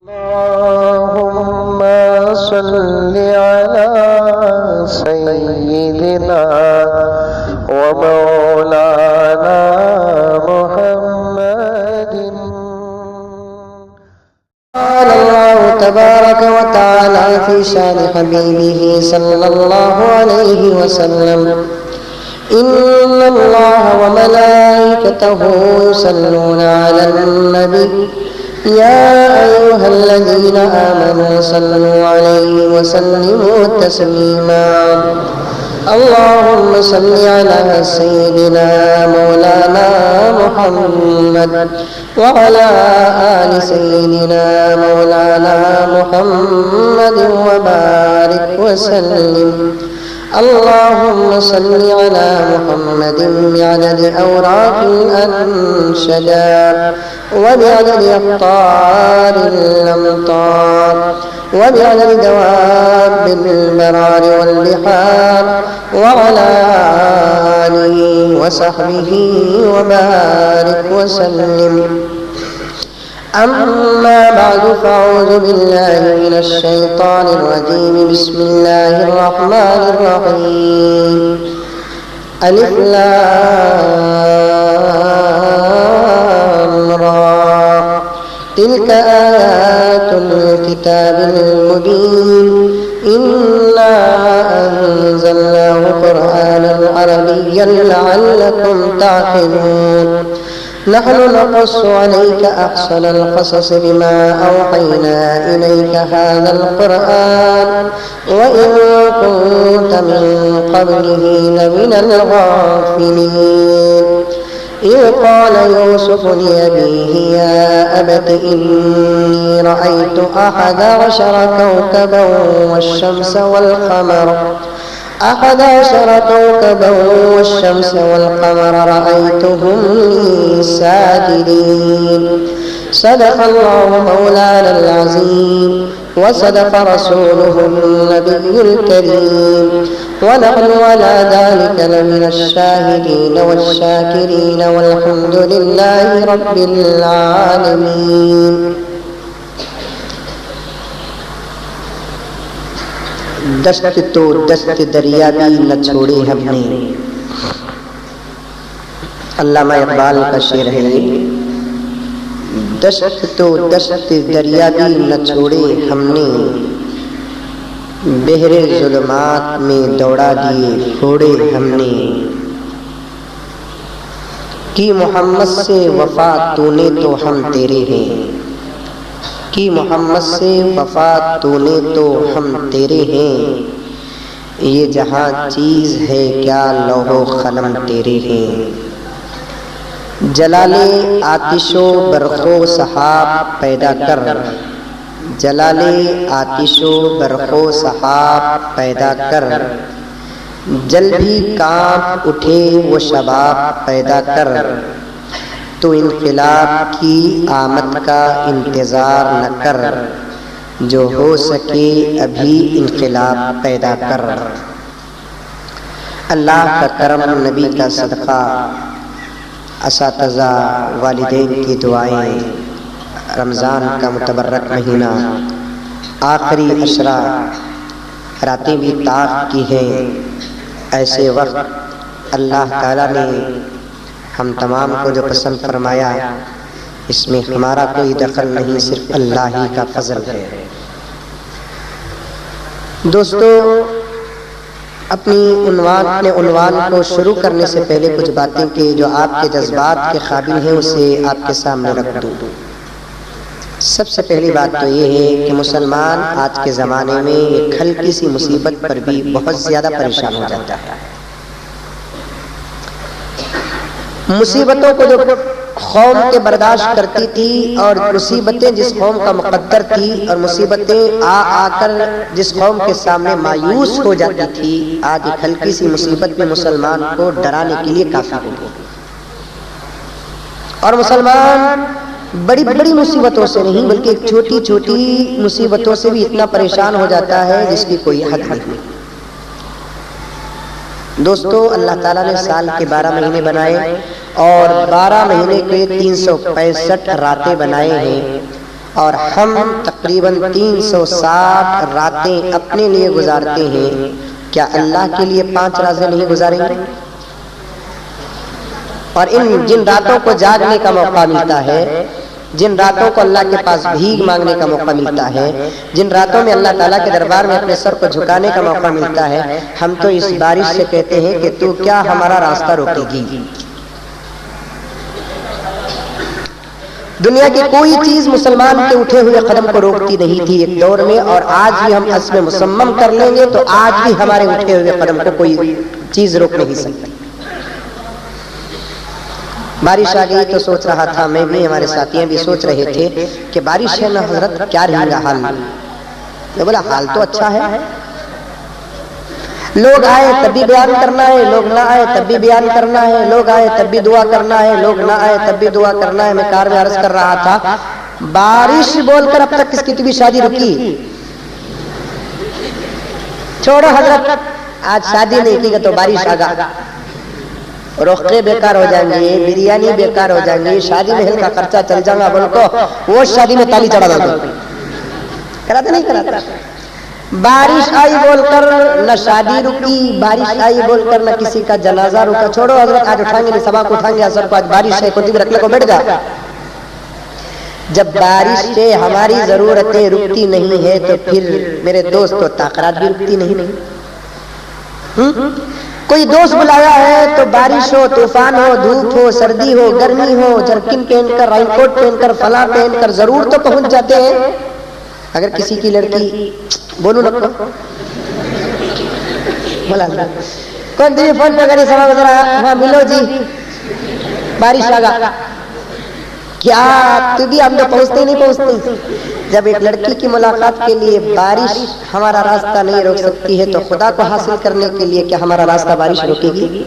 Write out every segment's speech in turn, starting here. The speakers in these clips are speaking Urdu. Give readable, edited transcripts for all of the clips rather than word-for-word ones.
اللهم صل على سيدنا ومولانا محمد. قال الله تبارك وتعالى في شان حبيبه صلى الله عليه وسلم: إن الله وملائكته يصلون على النبي يا أيها الذين آمنوا صلوا عليه وسلموا تسليما. اللهم صل على سيدنا مولانا محمد وعلى آل سيدنا مولانا محمد وبارك وسلم. اللهم صل على محمد بعدد أوراق الأنشجار وبعدد أقطار الأمطار وبعدد دواب البرار والبحار وعلى آله وصحبه وبارك وسلم. أما بعد فأعوذ بالله من الشيطان الرجيم. بسم الله الرحمن الرحيم. ألف لام را تلك آيات الكتاب المبين إنا أنزلناه قرآنا عربيا لعلكم تعقلون. نحن نقص عليك أحسن القصص بما أوحينا إليك هذا القرآن وإن كنت من قبله لمن الغافلين. إذ قال يوسف لأبيه يا أبت إني رأيت 11 كوكبا والشمس والقمر رأيتهم لي ساجدين. صدق الله مولانا العظيم وصدق رسوله النبي الكريم ونحن على ذلك لمن الشاهدين والشاكرين والحمد لله رب العالمين. دست تو دست دریا بھی نہ چھوڑی ہم نے. علامہ اقبال کا شعر ہے. دست تو دست دریا بھی نہ چھوڑے ہم نے، بحر ظلمات میں دوڑا دیے پھوڑے ہم نے. کی محمد سے وفا تو نے تو ہم تیرے ہیں، کی محمد سے وفا تو نے تو ہم تیرے ہیں. یہ جہاں چیز ہے کیا لوح و قلم تیرے ہیں. جلال آتش و برق و سحاب پیدا کر، جلال آتش و برق و سحاب پیدا کر. جل بھی کانپ اٹھے وہ شباب پیدا کر. تو انقلاب کی آمد کا انتظار نہ کر، جو ہو سکے ابھی انقلاب پیدا کر. اللہ کا کرم، نبی کا صدقہ، اساتذہ والدین کی دعائیں، رمضان کا متبرک مہینہ، آخری عشرہ، راتیں بھی طاق کی ہیں. ایسے وقت اللہ تعالیٰ نے ہم تمام کو جو پسند فرمایا، اس میں ہمارا کوئی دخل نہیں، صرف اللہ ہی کا فضل ہے. دوستو، اپنے عنوان کو شروع کرنے سے پہلے کچھ باتیں کہ جو آپ کے جذبات کے قابل ہیں اسے آپ کے سامنے رکھ دوں. سب سے پہلی بات تو یہ ہے کہ مسلمان آج کے زمانے میں ایک ہلکی سی مصیبت پر بھی بہت زیادہ پریشان ہو جاتا ہے. مصیبتوں کو جو قوم کے برداشت کرتی تھی اور مصیبتیں جس قوم کا مقدر تھی اور مصیبتیں آ کر جس قوم کے سامنے مایوس ہو جاتی تھی، آج ایک ہلکی سی مصیبت میں مسلمان کو ڈرانے کے لیے کافی ہو گئی. اور مسلمان بڑی بڑی مصیبتوں سے نہیں بلکہ ایک چھوٹی چھوٹی مصیبتوں سے بھی اتنا پریشان ہو جاتا ہے جس کی کوئی حد نہیں. دوستو، اللہ تعالیٰ نے سال کے 12 مہینے بنائے اور 12 مہینے کے 365 راتیں بنائے ہیں. اور ہم تقریباً 360 راتیں اپنے لیے گزارتے ہیں، کیا اللہ کے لیے 5 راتیں نہیں گزاریں گے؟ اور جن راتوں کو جاگنے کا موقع ملتا ہے، جن راتوں کو اللہ کے پاس بھیک مانگنے کا موقع ملتا ہے، جن راتوں میں اللہ تعالیٰ کے دربار میں اپنے سر کو جھکانے کا موقع ملتا ہے، ہم تو اس بارش سے کہتے ہیں کہ تو کیا ہمارا راستہ روکے گی؟ دنیا کی کوئی چیز مسلمان کے اٹھے ہوئے قدم کو روکتی نہیں تھی ایک دور میں، اور آج بھی ہم عزم مصمم کر لیں گے تو آج بھی ہمارے اٹھے ہوئے قدم کو کوئی چیز روک نہیں سکتی۔ بارش آ گئی تو سوچ رہا تھا میں بھی، ہمارے ساتھیاں بھی سوچ رہے تھے کہ بارش ہے نا حضرت، کیا رہے گا حال؟ میں بولا حال تو اچھا ہے، لوگ آئے تب بھی بیان کرنا ہے، لوگ نہ آئے تب بھی بیان کرنا ہے، لوگ آئے تب بھی دعا کرنا ہے، لوگ نہ آئے تب بھی دعا کرنا ہے۔ میں کار میں عرض کر رہا تھا بارش بول کر اب تک کس کی بھی شادی رکی؟ چھوڑو حضرت، آج شادی نہیں کی گا تو بارش آگا، رخے بیکار ہو جائیں گے، بریانی بیکار ہو جائیں گے، شادی محل کا خرچہ چل جائے گا، بول کو وہ شادی میں تالی چڑھا دو، کراتے نہیں کراتا۔ بارش آئی بول کر نہ شادی رکی، بارش آئی بول کر نہ کسی کا جنازہ رکا۔ چھوڑو حضرت، آج اٹھائیں گے نہیں، صبح کو اٹھائیں گے، اثر کو آج بارش ہے، کوئی بھی رکھ لے کو بیٹھ گا۔ جب بارش سے ہماری ضرورتیں رکتی نہیں ہے تو پھر میرے دوستو تاخیرات بھی رکتی نہیں۔ کوئی دوست بلایا ہے تو بارش ہو، طوفان ہو، دھوپ ہو، سردی ہو، گرمی ہو، جرکن پہن کر، رائن کوٹ پہن کر، فلاں پہن کر ضرور تو پہنچ جاتے ہیں۔ اگر کسی کی لڑکی بولو نہ بولا کون تجھے فون پہ کرے سما بتا رہا، ہاں ملو جی بارش آگا، کیا تو بھی ہم تو پہنچتے نہیں پہنچتے؟ جب ایک لڑکی کی ملاقات کے لیے بارش ہمارا راستہ نہیں روک سکتی ہے تو خدا کو حاصل کرنے کے لیے کیا ہمارا راستہ بارش روکے گی؟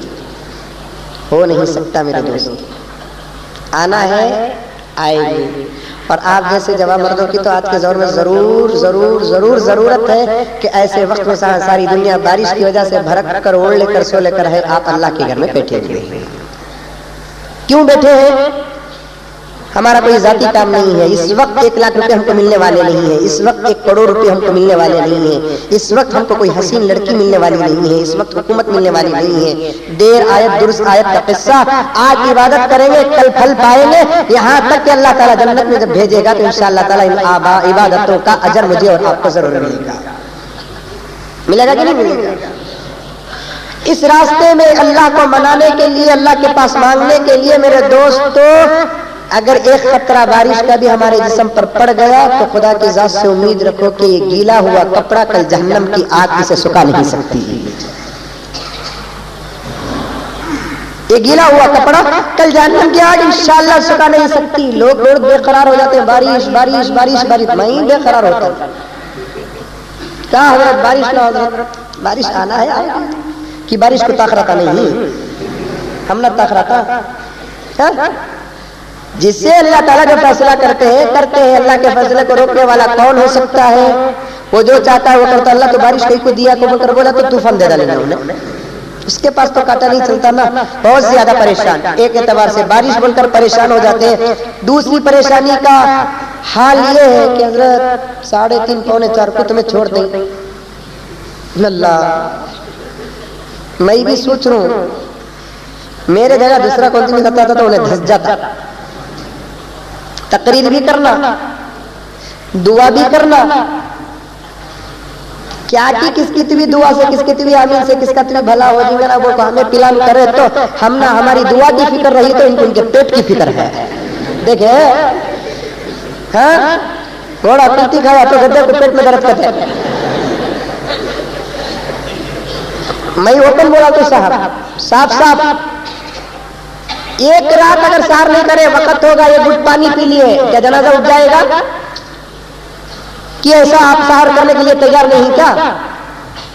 ہو نہیں سکتا میرے دوست۔ آنا ہے آئے گی، اور آپ جیسے جوان مردوں کی تو آج کے دور میں ضرور ضرور ضرور ضرورت ہے کہ ایسے وقت میں ساری دنیا بارش کی وجہ سے بھرک کر اوڑھ لے کر سو لے کر ہے، آپ اللہ کے گھر میں بیٹھے ہوئے ہیں۔ کیوں بیٹھے ہیں؟ ہمارا کوئی ذاتی کام نہیں ہے، اس وقت 1 لاکھ روپے ہم کو ملنے والے نہیں ہیں، اس وقت 1 کروڑ روپے ہم کو ملنے والے نہیں ہیں، اس وقت ہم کو کوئی حسین لڑکی ملنے والی نہیں ہے، اس وقت حکومت ملنے والی نہیں ہے۔ دیر آیت درست آیت کا قصہ، آج عبادت کریں گے کل پھل پائیں گے، یہاں تک کہ اللہ تعالیٰ جنت میں جب بھیجے گا تو انشاءاللہ تعالیٰ ان عبادتوں کا اجر مجھے اور آپ کو ضرور ملے گا۔ ملے گا کہ نہیں ملے گا؟ اس راستے میں اللہ کو منانے کے لیے، اللہ کے پاس مانگنے کے لیے میرے دوستو، اگر ایک قطرہ بارش کا بھی ہمارے جسم پر پڑ گیا تو خدا کی ذات سے امید رکھو کہ یہ گیلا ہوا کپڑا کل جہنم کی آگ اسے سکھا نہیں سکتی۔ یہ گیلا ہوا کپڑا کل جہنم کی آگ انشاءاللہ سکھا نہیں سکتی۔ لوگ بے قرار ہو جاتے ہیں، بارش بارش بارش بارش، میں بے قرار ہوتا ہوں۔ کیا حضرت بارش نہ حضرت، بارش آنا ہے آئے گا، کہ بارش کو طاق رہتا نہیں، ہم نہ طاق رہتا۔ جس سے اللہ تعالیٰ جو فیصلہ کرتے ہیں اللہ کے فیصلے کو روکنے والا کون ہو سکتا ہے؟ وہ جو چاہتا ہے وہ کرتا۔ اللہ تو بارش کہیں کو دیا کو کر بولا تو طوفان دے ڈالے انہیں، اس کے پاس تو کاٹا نہیں چلتا نا۔ بہت زیادہ پریشان، ایک اعتبار سے بارش بول کر پریشان ہو جاتے ہیں۔ دوسری پریشانی کا حال یہ ہے کہ حضرت 3:30 پونے 4 کو تمہیں چھوڑ دیں۔ اللہ، میں بھی سوچ رہا ہوں میرے جگہ دوسرا کون سی کرتا تھا تو انہیں دھس جاتا۔ تقریر بھی کرنا، دعا بھی کرنا، کیا کی کس کی تھی دعا سے، کس کی تھی آمین سے، کس کا تھی بھلا ہو جائے گا، وہ ہمیں پلان کرے تو ہم نہ ہماری دعا کی فکر رہی تو ان کے پیٹ کی فکر ہے۔ دیکھے ہاں، گھوڑا پلتی کھایا تو گدے کو پیٹ میں درد کرتے۔ میں اوپن بولا تو صاحب صاف ایک رات اگر سار نہیں کرے، وقت ہوگا یہ گھٹ پانی پی لیے، کیا جنازہ اٹھ جائے گا؟ کہ ایسا آپ سحر کرنے کے لیے تیار نہیں کیا؟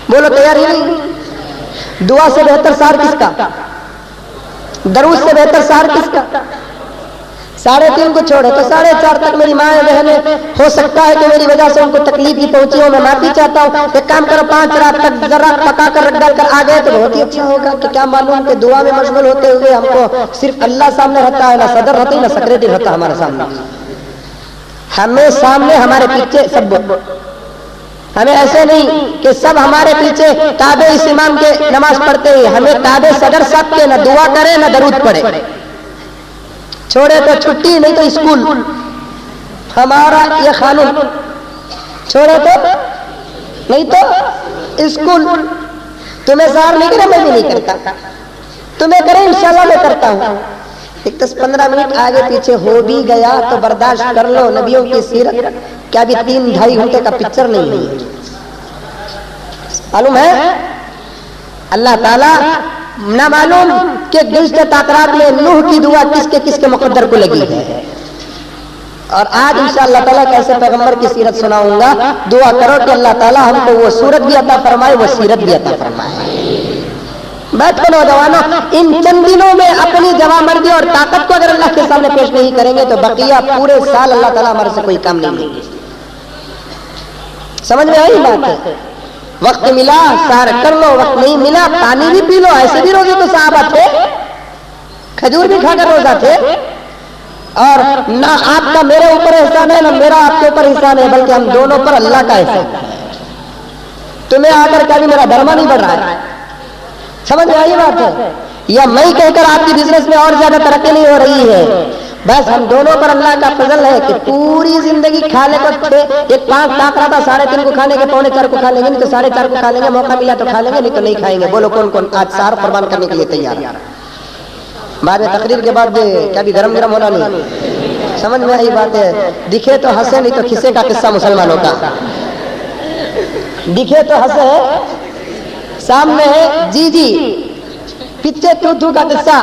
بولو تیار ہی نہیں۔ دعا سے بہتر سحر کس کا؟ درود سے بہتر سحر کس کا؟ 3:30 کو چھوڑے تو 4:30 تک میری ماں بہنیں ہو سکتا ہے کہ میری وجہ سے ان کو تکلیف بھی پہنچی ہو، میں معافی چاہتا ہوں۔ ایک کام کرو، 5 رات تک ذرا پکا کر رکھ ڈال کر آ گئے تو بہت ہی اچھا ہوگا، کہ کیا معلوم کہ دعا میں مشغول ہوتے ہوئے ہم کو صرف اللہ سامنے رہتا ہے، نہ صدر رہتے نہ سیکریٹری رہتا ہمارے سامنے۔ ہمیں سامنے ہمارے پیچھے سب، ہمیں ایسے نہیں کہ سب ہمارے پیچھے تابع اس امام کے نماز پڑھتے ہی، ہمیں تابع صدر صاحب کے نہ دعا کرے نہ درود پڑھے، چھوڑے تو چھٹی نہیں تو اسکول، ہمارا یہ قانون، چھوڑے تو نہیں تو اسکول، تمہیں سار نہیں کرے میں بھی نہیں کرتا، تمہیں کرے انشاءاللہ میں کرتا ہوں، ایک 10-15 منٹ آگے پیچھے ہو بھی گیا تو برداشت کر لو، نبیوں کی سیرت کیا بھی 3-2.5 گھنٹے کا پکچر نہیں ہے، معلوم ہے اللہ تعالیٰ نہ معلوم کہ گزشتہ تاثرات میں نوح کی دعا کس کے مقدر کو لگی ہے، اور آج انشاءاللہ تعالیٰ کیسے پیغمبر کی سیرت سناؤں گا، دعا کرو کہ اللہ تعالیٰ ہم کو وہ صورت بھی عطا فرمائے وہ سیرت بھی عطا فرمائے۔ بیٹھو نوجوانوں، ان چند دنوں میں اپنی جوامردی اور طاقت کو اگر اللہ کے سامنے پیش نہیں کریں گے تو بقیہ پورے سال اللہ تعالیٰ ہمارے سے کوئی کام نہیں لیں گے۔ سمجھ میں آئی بات ہے؟ وقت ملا سحر کر لو، وقت نہیں ملا پانی بھی پی لو، ایسے بھی روزے تو صحابہ تھے، کھجور بھی کھا کر روزہ تھے، اور نہ آپ کا میرے اوپر احسان ہے نہ میرا آپ کے اوپر احسان ہے، بلکہ ہم دونوں پر اللہ کا احسان ہے۔ تمہیں آ کر کبھی میرا دھرما نہیں بڑھ رہا ہے، سمجھ میں آئی بات ہے؟ یا میں کہہ کر آپ کی بزنس میں اور زیادہ ترقی نہیں ہو رہی ہے، بس ہم دونوں پر اللہ کا فضل ہے کہ پوری زندگی کھانے کو 5 طاق رہا تھا، 3.5 کو کھانے کے 3.25 کو کھا لیں گے، نہیں تو 4.5 کو کھا لیں گے، موقع ملا تو کھا لیں گے نہیں تو نہیں کھائیں گے۔ بولو کون کون آج سحر قربان کرنے کے لیے تیار ہے؟ بعد میں تقریر کے بعد کیا بھی گرم ہونا نہیں، سمجھ میں آئی بات ہے؟ دکھے تو ہنسے نہیں تو کھسے کا قصہ مسلمانوں کا، دکھے تو ہنسے، سامنے ہے جی پیچھے تو کا قصہ،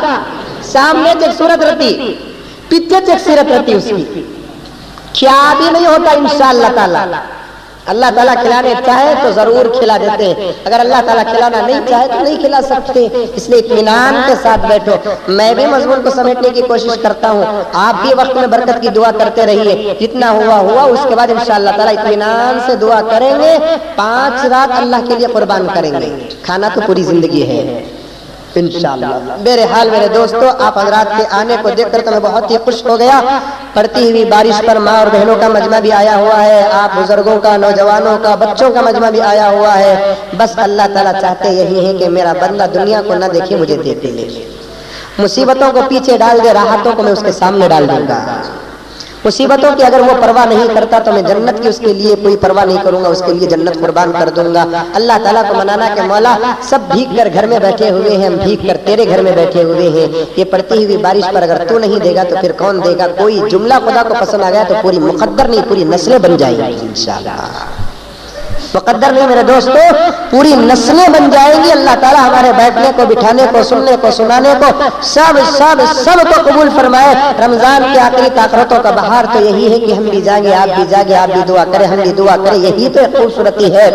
سامنے ایک صورت رہتی، پیچھے ایک سیرت رہتی، اس کی کیا بھی نہیں ہوتا انشاءاللہ تعالی۔ اللہ تعالیٰ کھلانے چاہے تو ضرور کھلا دیتے ہیں، اگر اللہ تعالیٰ کھلانا نہیں چاہے تو نہیں کھلا سکتے، اس لیے اطمینان کے ساتھ بیٹھو۔ میں بھی مضمون کو سمیٹنے کی کوشش کرتا ہوں، آپ بھی وقت میں برکت کی دعا کرتے رہیے، جتنا ہوا اس کے بعد انشاءاللہ تعالیٰ اطمینان سے دعا کریں گے، 5 رات اللہ کے لیے قربان کریں گے، کھانا تو پوری زندگی ہے انشاءاللہ۔ بہرحال میرے دوستو، آپ حضرات کے آنے کو دیکھ کر تو میں بہت ہی خوش ہو گیا۔ پڑتی ہوئی بارش پر ماں اور بہنوں کا مجمع بھی آیا ہوا ہے، آپ بزرگوں کا، نوجوانوں کا، بچوں کا مجمع بھی آیا ہوا ہے۔ بس اللہ تعالیٰ چاہتے یہی ہے کہ میرا بندہ دنیا کو نہ دیکھے، مجھے دیکھ لے، مصیبتوں کو پیچھے ڈال دے، راحتوں کو میں اس کے سامنے ڈال دوں گا۔ مصیبتوں کی اگر وہ پرواہ نہیں کرتا تو میں جنت کی اس کے لیے کوئی پرواہ نہیں کروں گا، اس کے لیے جنت قربان کر دوں گا۔ اللہ تعالیٰ کو منانا کہ مولا سب بھیگ کر گھر میں بیٹھے ہوئے ہیں، ہم بھیگ کر تیرے گھر میں بیٹھے ہوئے ہیں، یہ پڑتی ہوئی بارش پر اگر تو نہیں دے گا تو پھر کون دے گا؟ کوئی جملہ خدا کو پسند آ گیا تو پوری مقدر نہیں پوری نسلیں بن جائیں گی انشاءاللہ۔ مقدر نہیں میرے دوستو، پوری نسلیں بن جائیں گی۔ اللہ تعالیٰ ہمارے بیٹھنے کو، بٹھانے کو، سننے کو، سنانے کو سب کو قبول فرمائے۔ رمضان کی آخری طاقتوں کا بہار تو یہی ہے کہ ہم بھی جاگے، آپ بھی جاگے، آپ بھی دعا کریں، ہم بھی دعا کریں، یہی تو خوبصورتی ہے۔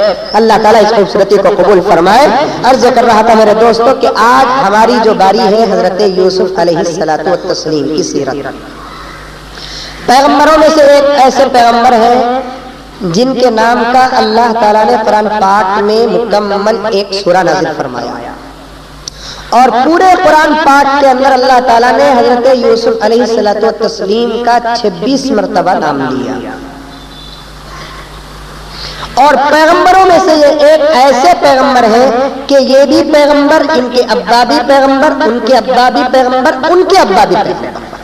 اللہ تعالیٰ اس خوبصورتی کو قبول فرمائے۔ عرض کر رہا تھا میرے دوستو کہ آج ہماری جو باری ہے حضرت یوسف علیہ الصلوۃ والتسلیم کی سیرت۔ پیغمبروں میں سے ایک ایسے پیغمبر ہیں جن کے نام کا اللہ تعالیٰ نے قرآن پاک میں مکمل ایک سورہ نازل فرمایا، اور پورے قرآن پاک کے اندر اللہ تعالیٰ نے حضرت یوسف علیہ الصلوۃ والتسلیم کا 26 مرتبہ نام لیا۔ اور پیغمبروں میں سے یہ ایک ایسے پیغمبر ہیں کہ یہ بھی پیغمبر، ان کے ابا بھی پیغمبر، ان کے ابا بھی پیغمبر، ان کے ابا بھی پیغمبر،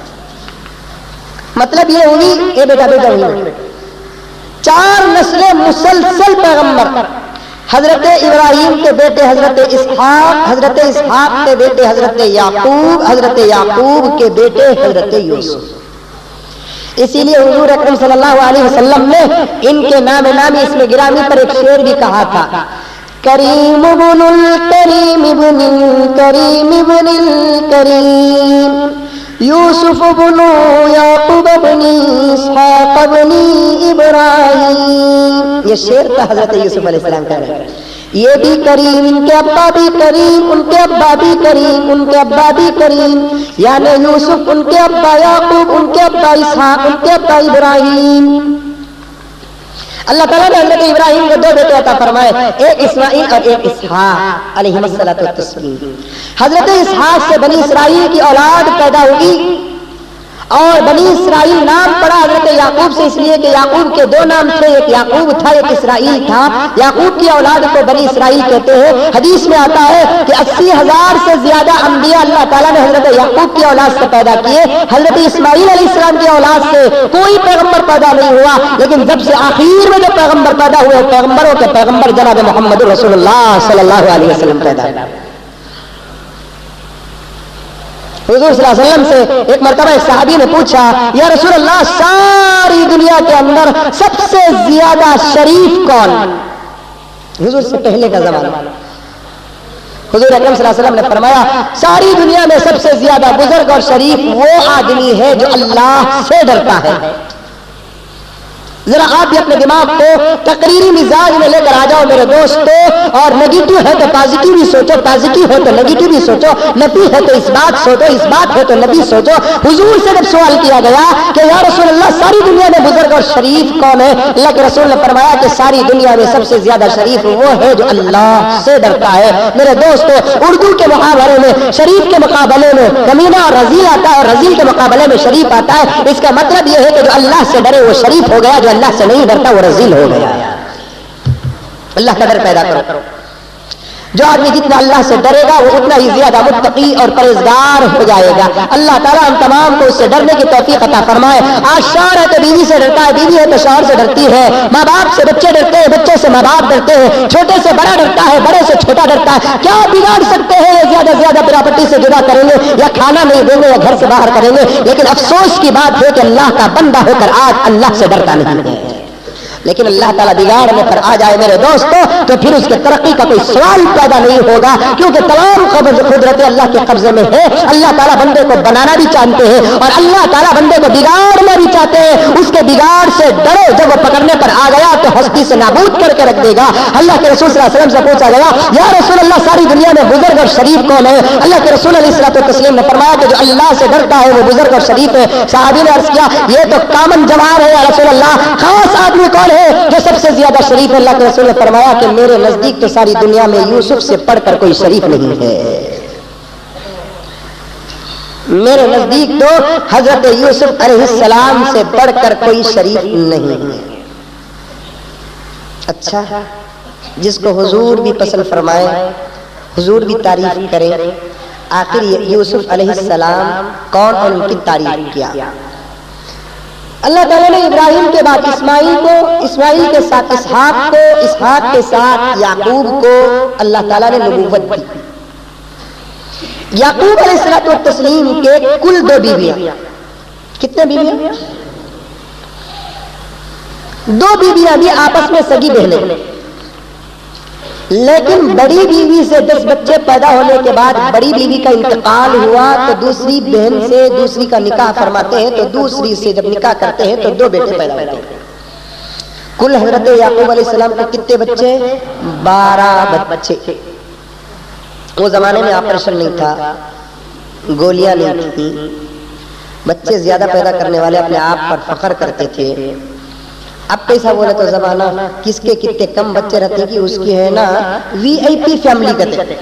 مطلب یہ ہوئی یہ بیٹا ہوئی 4 نسلیں مسلسل پیغمبر۔ حضرت ابراہیم کے بیٹے حضرت اسحاق، حضرت اسحاق کے بیٹے حضرت یعقوب، حضرت یعقوب کے بیٹے حضرت یوسف۔ اسی لیے حضور اکرم صلی اللہ علیہ وسلم نے ان کے نام نامی اس میں گرامی پر ایک شعر بھی کہا تھا، کریم ابن الکریم ابن الکریم ابن الکریم یوسف بن یعقوب بن اسحاق بن ابراہیم۔ یہ شعر تھا حضرت یوسف علیہ السلام کا، یہ بھی کریم، ان کے ابا بھی کریم، ان کے ابا بھی کریم، ان کے ابا بھی کریم، یعنی یوسف، ان کے ابا یعقوب، ان کے ابا اسحاق، ان کے ابا ابراہیم۔ اللہ تعالیٰ نے حضرت ابراہیم کو 2 بیٹے عطا فرمائے، ایک اسماعیل اور ایک اسحاق علیہ الصلوۃ والتسلیم۔ حضرت اسحاق سے بنی اسرائیل کی اولاد پیدا ہوگی، اور بنی اسرائیل نام پڑا حضرت یعقوب سے اس لیے کہ یعقوب کے دو نام تھے، ایک یعقوب تھا ایک اسرائیل تھا۔ یعقوب کی اولاد کو بنی اسرائیل کہتے ہیں۔ حدیث میں آتا ہے کہ 80,000 سے زیادہ انبیاء اللہ تعالیٰ نے حضرت یعقوب کی اولاد سے پیدا کیے۔ حضرت اسماعیل علیہ السلام کی اولاد سے کوئی پیغمبر پیدا نہیں ہوا، لیکن جب سے آخر میں جو پیغمبر پیدا ہوئے پیغمبروں کے پیغمبر جناب محمد رسول اللہ صلی اللہ علیہ وسلم پیدا ہوئے۔ حضور صلی اللہ علیہ وسلم سے ایک مرتبہ ایک صحابی نے پوچھا، یا رسول اللہ ساری دنیا کے اندر سب سے زیادہ شریف کون؟ حضور سے پہلے کا زمانہ۔ حضور اکرم صلی اللہ علیہ وسلم نے فرمایا ساری دنیا میں سب سے زیادہ بزرگ اور شریف وہ آدمی ہے جو اللہ سے ڈرتا ہے۔ ذرا آپ بھی اپنے دماغ کو تقریری مزاج میں لے کر آ جاؤ میرے دوستو، اور نیگیٹو ہے تو پازیٹیو بھی سوچو، پازیٹیو ہے تو نیگیٹو بھی سوچو، نفی ہے تو اس بات سوچو، اس بات ہے تو نفی سوچو۔ حضور سے جب سوال کیا گیا کہ یا رسول اللہ ساری دنیا میں بزرگ اور شریف کون ہے، اللہ کے رسول نے فرمایا کہ ساری دنیا میں سب سے زیادہ شریف وہ ہے جو اللہ سے ڈرتا ہے۔ میرے دوستو اردو کے محاورے میں شریف کے مقابلے میں کمینہ اور رذیل آتا ہے، اور رذیل کے مقابلے میں شریف آتا ہے۔ اس کا مطلب یہ ہے کہ جو اللہ سے ڈرے وہ شریف ہو گیا، جو اللہ سے نہیں ڈرتا وہ رذیل ہو گیا۔ اللہ کا ڈر پیدا کرو۔ جو آدمی جتنا اللہ سے ڈرے گا وہ اتنا ہی زیادہ متقی اور پرہیزگار ہو جائے گا۔ اللہ تعالیٰ ہم تمام کو اس سے ڈرنے کی توفیق عطا فرمائے۔ آج شوہر ہے تو بیوی سے ڈرتا ہے، بیوی ہے تو شوہر سے ڈرتی ہے، ماں باپ سے بچے ڈرتے ہیں، بچے سے ماں باپ ڈرتے ہیں، چھوٹے سے بڑا ڈرتا ہے، بڑے سے چھوٹا ڈرتا ہے۔ کیا بگاڑ سکتے ہیں؟ زیادہ سے زیادہ پراپرٹی سے جدا کریں گے، یا کھانا نہیں دیں گے، یا گھر سے باہر کریں گے، لیکن افسوس کی بات ہے کہ اللہ کا بندہ ہو کر آج اللہ سے ڈرتا نہیں ہے۔ لیکن اللہ تعالیٰ بگاڑنے پر آ جائے میرے دوستو تو پھر اس کے ترقی کا کوئی سوال پیدا نہیں ہوگا، کیونکہ تمام قدرت اللہ کے قبضے میں ہے۔ اللہ تعالیٰ بندے کو بنانا بھی چاہتے ہیں اور اللہ تعالیٰ بندے کو بگاڑنا بھی چاہتے ہیں۔ اس کے بگاڑ سے ڈرو، جب وہ پکڑنے پر آ گیا تو ہستی سے نابود کر کے رکھ دے گا۔ اللہ کے رسول صلی اللہ علیہ وسلم سے پوچھا گیا یا رسول اللہ ساری دنیا میں بزرگ اور شریف کون ہے؟ اللہ کے رسول علیہ الصلوۃ والتسلیم نے فرمایا کہ جو اللہ سے ڈرتا ہے وہ بزرگ اور شریف ہے۔ صحابی نے عرض کیا یہ تو کامن جواب ہے یا رسول اللہ، خاص آدمی کون ہے جو سب سے زیادہ شریف ہے؟ اللہ کے رسول نے فرمایا کہ میرے نزدیک تو ساری دنیا میں یوسف سے پڑھ کر کوئی شریف نہیں ہے، میرے نزدیک تو حضرت یوسف علیہ السلام سے بڑھ کر کوئی شریف نہیں ہے۔ اچھا، جس کو حضور بھی پسند فرمائے، حضور بھی تعریف کرے، آخر یوسف علیہ السلام کون اور ان کی تعریف کیا؟ اللہ تعالیٰ نے ابراہیم کے بعد اسماعیل کو، اسماعیل کے ساتھ اسحاق کو، اسحاق کے ساتھ یعقوب کو اللہ تعالیٰ نے نبوت دی۔ یعقوب علیہ الصلوۃ والتسلیم کے کل 2 بیویاں، کتنے بیویاں؟ 2 بیویاں بھی آپس میں سگی بہنیں، لیکن بڑی بیوی سے 10 بچے پیدا ہونے کے بعد بڑی بیوی کا انتقال ہوا تو دوسری بہن سے دوسری کا نکاح فرماتے ہیں، تو دوسری سے جب نکاح کرتے ہیں تو 2 بیٹے پیدا ہوتے ہیں۔ کل حضرت یعقوب علیہ السلام کو کتنے بچے؟ 12 بچے۔ وہ زمانے میں آپریشن نہیں تھا، گولیاں نہیں تھی، بچے زیادہ پیدا کرنے والے اپنے آپ پر فخر کرتے تھے۔ اب کیسا بولے تو زمانہ کس کے کتنے کم بچے رہتے کہ اس کی ہے نا وی آئی پی فیملی کہتے،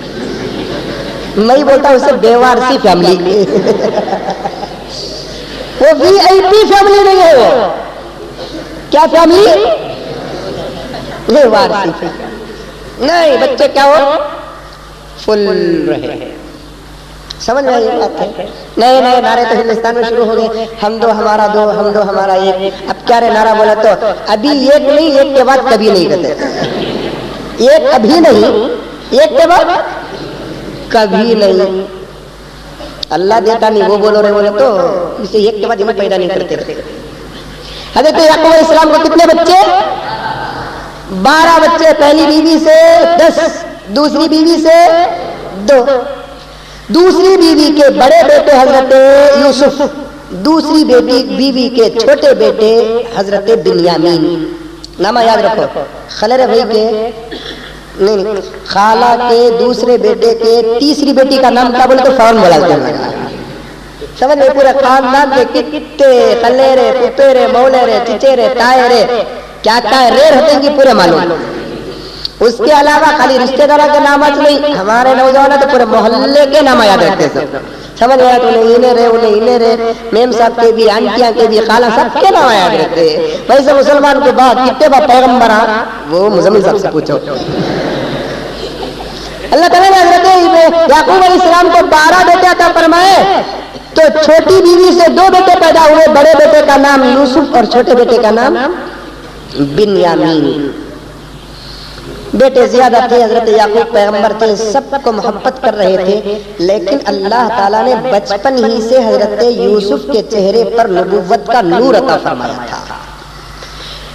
میں بولتا ہوں اسے بیوارسی فیملی۔ وہ وی آئی پی فیملی نہیں ہے، وہ کیا فیملی؟ بیوارسی نہیں، بچے کیا ہو فل رہے۔ سمجھ میں یہ بات ہے؟ نئے نئے نعرے تو ہندوستان میں شروع ہو گئے، ہم دو ہمارا دو، ہم دو ہمارا ایک۔ اب کیا رہے نعرہ بولا تو ابھی ایک نہیں، ایک کے بعد کبھی نہیں کہتے، ایک ابھی نہیں، ایک کے بعد کبھی نہیں۔ اللہ دیتا نہیں وہ بولو رہے بولے تو اسے ایک کے بعد ہمت پیدا نہیں کرتے۔ حضرت یعقوب علیہ السلام کو کتنے بچے؟ 12 بچے، پہلی بیوی سے 10، دوسری بیوی سے 2۔ دوسری بیوی کے بڑے بیٹے حضرت یوسف، دوسری بیوی کے چھوٹے بیٹے حضرت بنیامین۔ نام یاد رکھو، خلر بھائی کے نہیں، خالہ کے دوسرے بیٹے کے تیسری بیٹی کا نام کیا بولے تو فوراً بولا جاتا ہے۔ سمجھ میں پورے خاندان کے کتے خلیرے پپیرے مولرے چچیرے تائرے کیا کیا ریر ہوتے ہیں کہ پورے معلوم۔ اس کے علاوہ خالی رشتہ داروں کے نام نہیں، ہمارے نوجوان تو پورے محلے کے نام یاد رکھتے ہیں۔ سمجھ گیا تو انہیں رے میم صاحب کے بھی، آنٹیاں کے بھی، خالہ سب کے نام یاد رہتے ہیں. ویسے مسلمان کے بعد کتنے با پیغمبر وہ مزمل صاحب سے پوچھو. اللہ تعالیٰ نے حضرت یعقوب علیہ السلام کو 12 بیٹے عطا فرمائے تو چھوٹی بیوی سے 2 بیٹے پیدا ہوئے. بڑے بیٹے کا نام یوسف اور چھوٹے بیٹے کا نام بنیامین. بیٹے زیادہ تھے، حضرت یعقوب پیغمبر تھے، سب کو محبت کر رہے تھے، لیکن اللہ تعالیٰ نے بچپن ہی سے حضرت یوسف کے چہرے پر نبوت کا نور عطا فرمایا تھا.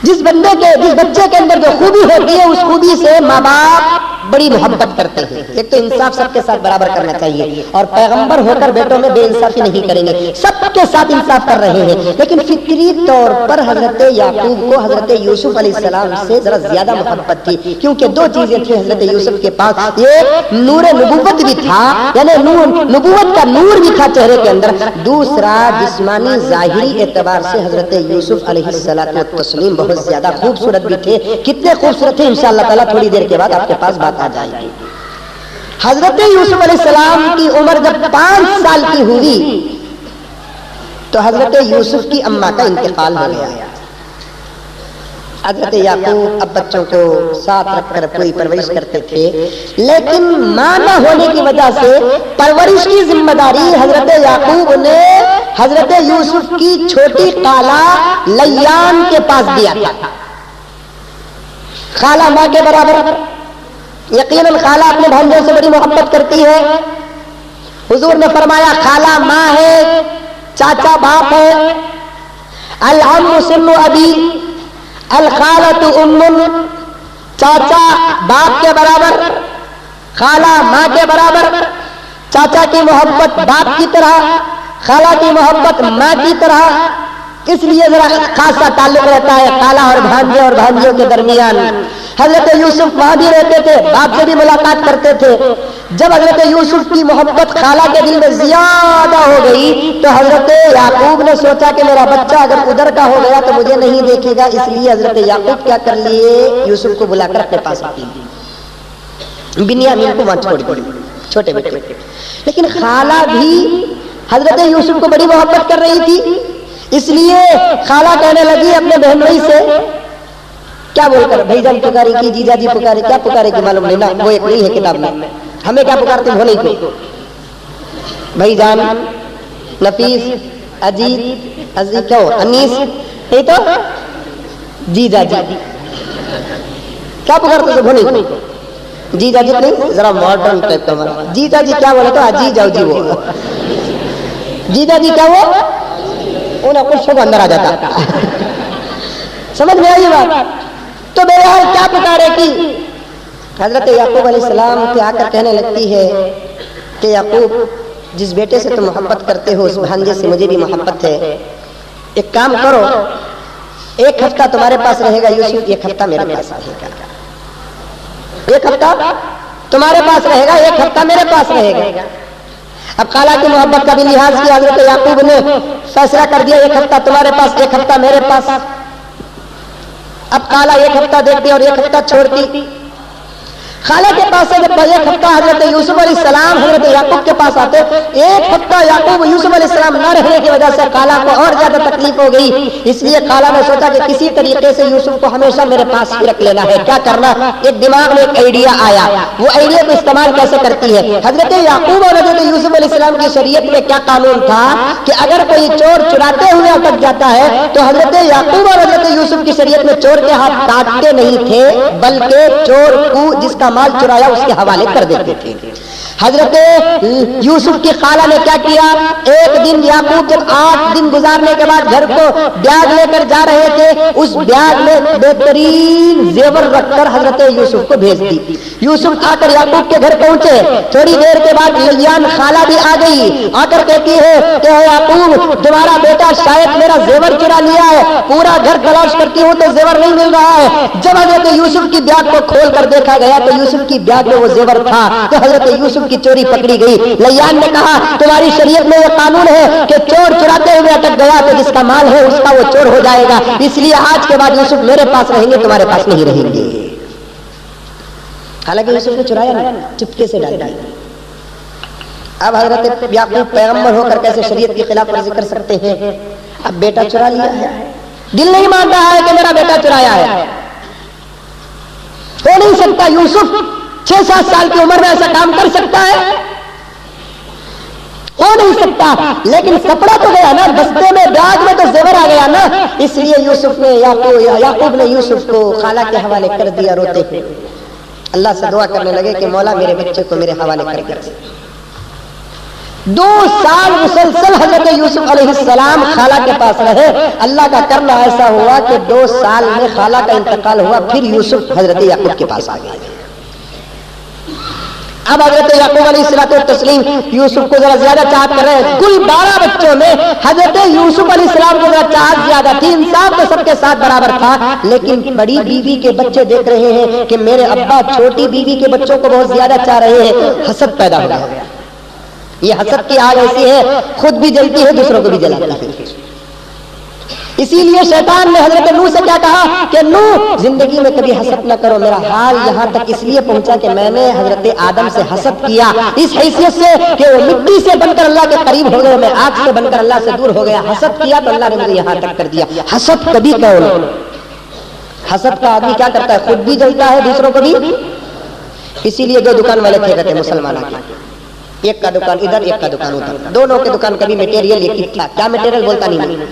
جس بچے کے اندر جو خوبی ہوتی ہے اس خوبی سے ماں باپ بڑی محبت کرتے ہیں. ایک تو انصاف سب کے ساتھ برابر کرنا چاہیے، اور پیغمبر ہو کر بیٹوں میں بے انصافی نہیں کریں گے، سب کے ساتھ انصاف کر رہے ہیں. لیکن فطری طور پر حضرت یعقوب کو حضرت یوسف علیہ السلام سے ذرا زیادہ محبت تھی، کیونکہ 2 چیزیں تھیں حضرت یوسف کے پاس. ایک نور نبوت بھی تھا، یعنی نبوت کا نور بھی تھا چہرے کے اندر. دوسرا جسمانی ظاہری اعتبار سے حضرت یوسف علیہ السلام بہت زیادہ خوبصورت بھی تھے. کتنے خوبصورت تھے انشاءاللہ تعالیٰ تھوڑی دیر کے بعد آپ کے پاس بات آ جائے گی. حضرت یوسف علیہ السلام کی عمر جب 5 سال کی ہوئی تو حضرت یوسف کی اماں کا انتقال ہو گیا. حضرت یعقوب اب بچوں کو ساتھ رکھ کر پوری پرورش کرتے تھے، لیکن ماں نہ ہونے کی وجہ سے پرورش کی ذمہ داری حضرت یعقوب نے حضرت یوسف کی چھوٹی خالہ لیان کے پاس دیا تھا. خالہ ماں کے برابر، یقیناً خالہ اپنے بھانجوں سے بڑی محبت کرتی ہے. حضور نے فرمایا خالہ ماں ہے، چاچا باپ ہے. العم سن ابی الخالۃ ام، چاچا باپ کے برابر، خالہ ماں کے برابر. چاچا کی محبت باپ کی طرح، خالہ کی محبت ماں کی طرح. اس لیے ذرا خاصا تعلق رہتا ہے خالہ اور بھانجوں کے درمیان. حضرت یوسف وہاں بھی رہتے تھے، باپ سے بھی ملاقات کرتے تھے. جب حضرت یوسف کی محبت خالہ کے دل میں زیادہ ہو گئی تو حضرت یعقوب نے سوچا کہ میرا بچہ اگر ادھر کا ہو گیا تو مجھے نہیں دیکھے گا. اس لیے حضرت یعقوب کیا کر لیے، یوسف کو بلا کر اپنے پاس آتی بنیامین کو وہاں چھوڑ دی، چھوٹے بیٹے. لیکن خالہ بھی حضرت یوسف کو بڑی محبت کر رہی تھی. اس لیے خالہ کہنے لگی اپنے بہن بھائی سے، کیا بول کر بھائی جان پکاری کی، جیجا جی پکارے، کیا پکارے کی معلوم نہیں نا، وہ ایک نہیں ہے کتاب میں. ہمیں کیا پکارتے ہیں بھولے کو، بھائی جان، نفیس، اجیت، کیا ہو انیس، نہیں تو جیجا جی. کیا پکارتے تھے بھولے کو، جیجا جی نہیں، ذرا ماڈرن ٹائپ کا. جیجا جی کیا بولے تو اجی جاؤ جی، وہ جیجا جی کیا وہ انہیں کچھ کو اندر آ جاتا. سمجھ میں آئی بات؟ تو بہرحال کیا پکارے کی، حضرت یعقوب علیہ السلام کے آ کر کہنے لگتی ہے کہ یعقوب جس بیٹے سے تم محبت کرتے ہو اس بھانجے سے مجھے بھی محبت ہے. ایک کام کرو، 1 ہفتہ تمہارے پاس رہے گا یوسف، 1 ہفتہ میرے پاس رہے گا. 1 ہفتہ تمہارے پاس رہے گا، 1 ہفتہ میرے پاس رہے گا. اب خالہ کی محبت کا بھی لحاظ کیا حضرت یعقوب نے، فیصلہ کر دیا 1 ہفتہ تمہارے پاس، 1 ہفتہ میرے پاس. اب خالہ 1 ہفتہ دیکھتی اور 1 ہفتہ چھوڑتی. خالہ کے پاس سے جب 1 ہفتہ حضرت یوسف علیہ السلام حضرت یعقوب کے پاس آتے، 1 ہفتہ یعقوب یوسف علیہ السلام نہ رہنے کی وجہ سے خالہ کو اور زیادہ تکلیف ہو گئی. اس لیے خالہ نے سوچا کہ کسی طریقے سے یوسف کو ہمیشہ میرے پاس ہی رکھ لینا ہے. کیا کرنا، ایک دماغ میں ایک آئیڈیا آیا. وہ آئیڈیا کو استعمال کیسے کرتی ہے، حضرت یعقوب اور حضرت یوسف علیہ السلام کی شریعت میں کیا قانون تھا کہ اگر کوئی چور چراتے ہوئے اٹک جاتا ہے تو حضرت یعقوب اور حضرت یوسف کی شریعت میں چور کے ہاتھ کاٹتے نہیں تھے، بلکہ چور کو جس کا مال چرایا اس کے حوالے کر دیتے تھے. حضرت یوسف کی خالہ نے کیا کیا، ایک دن یعقوب جب 8 دن گزارنے کے بعد گھر کو بیاگ لے کر جا رہے تھے، اس بیاگ میں بہترین زیور رکھ کر حضرت یوسف کو بھیج دی. یوسف آ کر یعقوب کے گھر پہنچے، تھوڑی دیر کے بعد لیان خالہ بھی آ گئی. آ کر کہتی ہے کہ یعقوب تمہارا بیٹا شاید میرا زیور چرا لیا ہے. پورا گھر تلاش کرتی ہوں تو زیور نہیں مل رہا ہے. جب حضرت یوسف کی بیاگ کو کھول کر دیکھا گیا تو یوسف کی بیاگ میں وہ زیور تھا. تو حضرت یوسف کی چوری پکڑی گئی. لیان نے کہا تمہاری شریعت میں یہ قانون ہے کہ چور چراتے ہوئے اٹک گیا تو جس کا مال ہے اس کا وہ چور ہو جائے گا، اس لیے آج کے بعد یوسف میرے پاس رہیں گے، تمہارے پاس نہیں رہیں گے. حالانکہ یوسف نے چرایا نہیں، چپکے سے ڈال دیا. اب حضرت یعقوب پیغمبر ہو کر کیسے شریعت کی خلاف ورزی کر سکتے ہیں؟ اب بیٹا چرا لیا ہے، دل نہیں مان رہا ہے کہ میرا بیٹا چرایا ہے. ہو نہیں سکتا. یوسف 6-7 سال کی عمر میں ایسا کام کر سکتا ہے؟ ہو نہیں سکتا. لیکن کپڑا تو گیا نا بستے میں، بیگ میں تو زیور آ گیا نا. اس لیے یعقوب نے یوسف کو خالہ کے حوالے کر دیا. روتے ہوئے اللہ سے دعا کرنے لگے کہ مولا میرے بچے کو میرے حوالے کر دیا. 2 سال مسلسل حضرت یوسف علیہ السلام خالہ کے پاس رہے. اللہ کا کرنا ایسا ہوا کہ 2 سال میں خالہ کا انتقال ہوا. پھر یوسف حضرت یعقوب کے پاس آ گئے. اب حضرت یعقوب علیہ الصلوۃ والتسلیم یوسف کو ذرا زیادہ چاہت کر رہے ہیں. کل 12 بچوں میں حضرت یوسف علیہ السلام کو ذرا چاہت زیادہ تھی. انصاف تو سب کے ساتھ برابر تھا، لیکن بڑی بیوی کے بچے دیکھ رہے ہیں کہ میرے ابا چھوٹی بیوی کے بچوں کو بہت زیادہ چاہ رہے ہیں. حسد پیدا ہو گیا. یہ حسد کی آگ ایسی ہے، خود بھی جلتی ہے دوسروں کو بھی جلاتی ہے. اسی لیے شیطان نے حضرت نوح سے کیا کہا کہ نوح زندگی میں کبھی حسد نہ کرو. میرا حال یہاں تک اس لیے پہنچا کہ میں نے حضرت آدم سے حسد کیا اس حیثیت سے کہ وہ مٹی سے بن کر اللہ کے قریب ہو گئے، میں آگ سے بن کر اللہ سے دور ہو گیا. حسد کیا تو اللہ نے مجھے یہاں تک کر دیا. حسد کبھی کرو. حسد کا آدمی کیا کرتا ہے؟ خود بھی جلتا ہے دوسروں کو بھی. اسی لیے 2 دکان والے تھے کہتے مسلمانوں کے، ایک کا دکان ادھر ایک کا دکان ادھر. دونوں کے دکان کبھی میٹیریل ایک ہی تھا. کیا میٹیریل بولتا نہیں.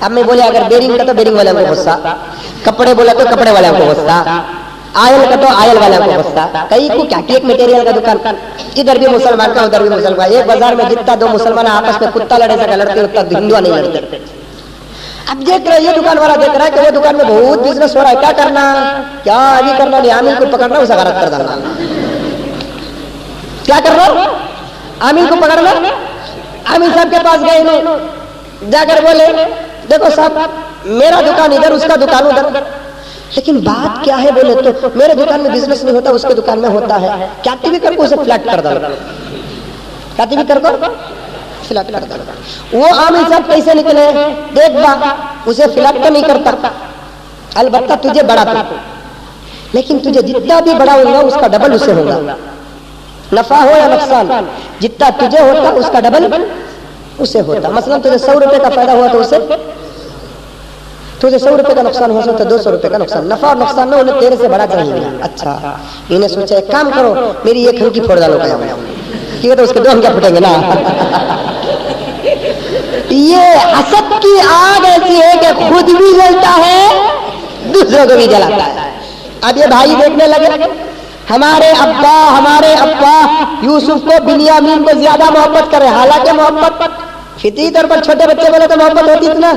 اب میں بولے اگر بیرنگ کا تو بیرنگ والے کو غصہ، کپڑے بولا تو کپڑے والے کو غصہ، آئل کا تو آئل والے کو غصہ. کئی کو کیا کہ ایک میٹیریل کا دکان، ادھر بھی مسلمان کا ادھر بھی مسلمان. ایک بازار میں جتنا 2 مسلمان آپس میں کتا لڑے سے لڑتے اتنا ہندو نہیں لڑتے. اب دیکھ رہے یہ دکان والا دیکھ رہا ہے کہ وہ دکان میں بہت بزنس ہو رہا ہے. کیا کرنا؟ کیا ابھی کرنا نہیں، عامل کو پکڑنا اسے غارت کر ڈالنا. کیا کر رہا ہوں؟ عامل کو پکڑنا. عامل صاحب کے پاس گئے، جا کر بولے دیکھو صاحب میرا دکان ادھر اس کا دکان ادھر، لیکن بات کیا ہے؟ بولے تو میرے دکان میں بزنس نہیں ہوتا اس کے دکان میں ہوتا ہے. کیا ٹی وی کر کو اسے فلیٹ کر ڈالو. کیا ٹی وی کر کو فلیٹ کر ڈالو. وہ عامل صاحب کیسے نکلے دیکھ با، اسے فلیٹ تو نہیں کرتا. البتہ تجھے بڑا تھا، لیکن تجھے جتنا بھی بڑا ہوگا اس کا ڈبل اسے ہوگا. نفع ہو یا نقصان، جتنا تجھے ہوتا اس کا ڈبل اسے ہوتا. مثلا تجھے 100 روپے کا فائدہ ہوا تو اسے تجھے 100 روپے کا نقصان ہوا تو 200 روپے کا نقصان. نفع اور نقصان نہ انہیں تیرے سے بڑا چاہیے. اچھا انہیں سوچا ایک کام کرو میری ایک ہنکی پھوڑ ڈالو گا، کیونکہ تو اس کے 2 ہنکیاں پھٹیں گے نا. یہ حسد کی آگ ایسی ہے کہ خود بھی جلتا ہے دوسروں کو بھی جلاتا ہے. اب یہ بھائی دیکھنے لگے ہمارے ابا یوسف کو بنیامین کو زیادہ محبت کرے. حالانکہ محبت فطری طور پر چھوٹے بچے بولے تو محبت ہوتی تھی نا.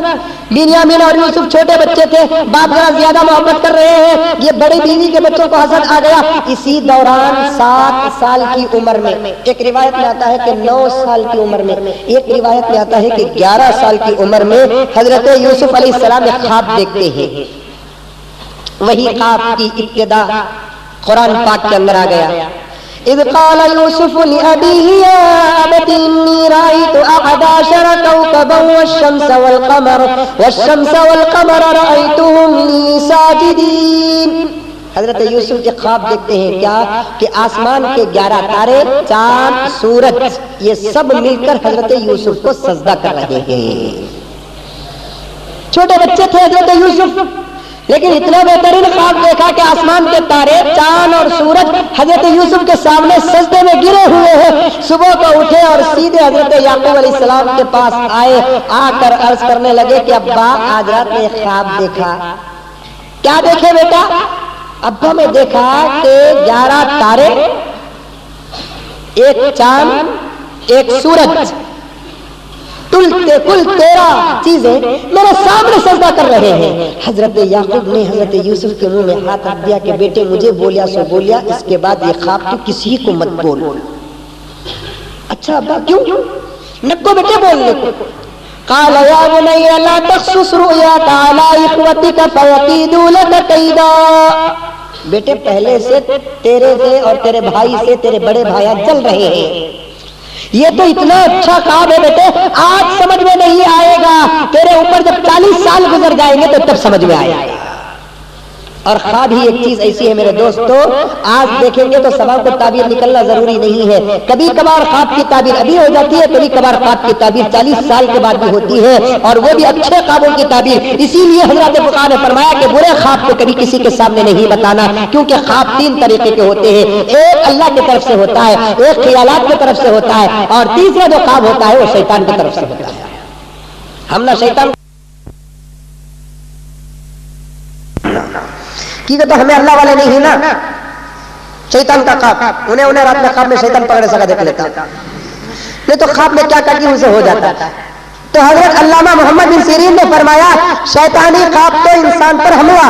بنیامین اور یوسف چھوٹے بچے تھے، باپ ذرا زیادہ محبت کر رہے ہیں. یہ بڑی بیوی کے بچوں کو حسد آ گیا. اسی دوران 7 سال کی عمر میں، ایک روایت میں آتا ہے کہ 9 سال کی عمر میں، ایک روایت میں آتا ہے کہ 11 سال کی عمر میں حضرت یوسف علیہ السلام ایک خواب دیکھتے ہیں. وہی خواب کی ابتدا قرآن پاک کے اندر آ گیا. اذ قال يوسف لأبيه يا أبت إني رأيت 11 كوكبا والشمس والقمر رأيتهم لي ساجدين. حضرت یوسف کے خواب دیکھتے ہیں کیا کہ آسمان کے 11 تارے، چاند، سورج، یہ سب مل کر حضرت یوسف کو سجدہ کر رہے ہیں. چھوٹے بچے تھے حضرت یوسف، لیکن اتنا بہترین خواب دیکھا کہ آسمان کے تارے، چاند اور سورج حضرت یوسف کے سامنے سجدے میں گرے ہوئے ہیں. صبح کو اٹھے اور سیدھے حضرت یعقوب علیہ السلام کے پاس آئے. آ کر عرض کرنے لگے کہ ابا آج رات میں خواب دیکھا. کیا دیکھے بیٹا؟ ابا میں دیکھا کہ 11 تارے، ایک چاند، ایک سورج، کل 13 چیزیں میرے سامنے سجدہ کر رہے ہیں. حضرت یعقوب نے حضرت یوسف کے منہ میں ہاتھ رکھ دیا کہ بیٹے مجھے بولیا سو بولیا، اس کے بعد یہ خواب تو کسی کو مت بول. اچھا ابا کیوں؟ نکو بیٹے بولنے کو. قال یا بنی لا تقصص رؤیاک علی اخوتک فیکیدوا لک کیدا. بیٹے پہلے سے تیرے سے اور تیرے بھائی سے تیرے بڑے بھائی چل رہے ہیں. یہ تو اتنا اچھا خواب ہے بیٹے، آج سمجھ میں نہیں آئے گا، تیرے اوپر جب 40 سال گزر جائیں گے تو تب سمجھ میں آئے گا. اور خواب ہی ایک چیز ایسی ہے میرے دوستو، آج دیکھیں گے تو صبح کو تعبیر نکلنا ضروری نہیں ہے، کبھی کبھار خواب کی تعبیر ابھی ہو جاتی ہے، کبھی کبھار خواب کی تعبیر 40 سال کے بعد بھی ہوتی ہے، اور وہ بھی اچھے خوابوں کی تعبیر۔ اسی لیے حضرت فقہا نے فرمایا کہ برے خواب کو کبھی کسی کے سامنے نہیں بتانا، کیونکہ خواب 3 طریقے کے ہوتے ہیں، ایک اللہ کی طرف سے ہوتا ہے، ایک خیالات کی طرف سے ہوتا ہے، اور تیسرا جو خواب ہوتا ہے وہ شیطان کی طرف سے ہوتا ہے۔ ہم نہ شیطان کیونکہ تو ہمیں اللہ والے نہیں ہیں نا، شیطان کا خواب انہیں رات میں خواب میں شیطان پکڑے سکا دیکھ لیتا، نہیں تو خواب میں کیا کرتی ان سے ہو جاتا۔ تو حضرت علامہ محمد بن سیرین نے فرمایا شیطانی خواب تو انسان پر حملہ،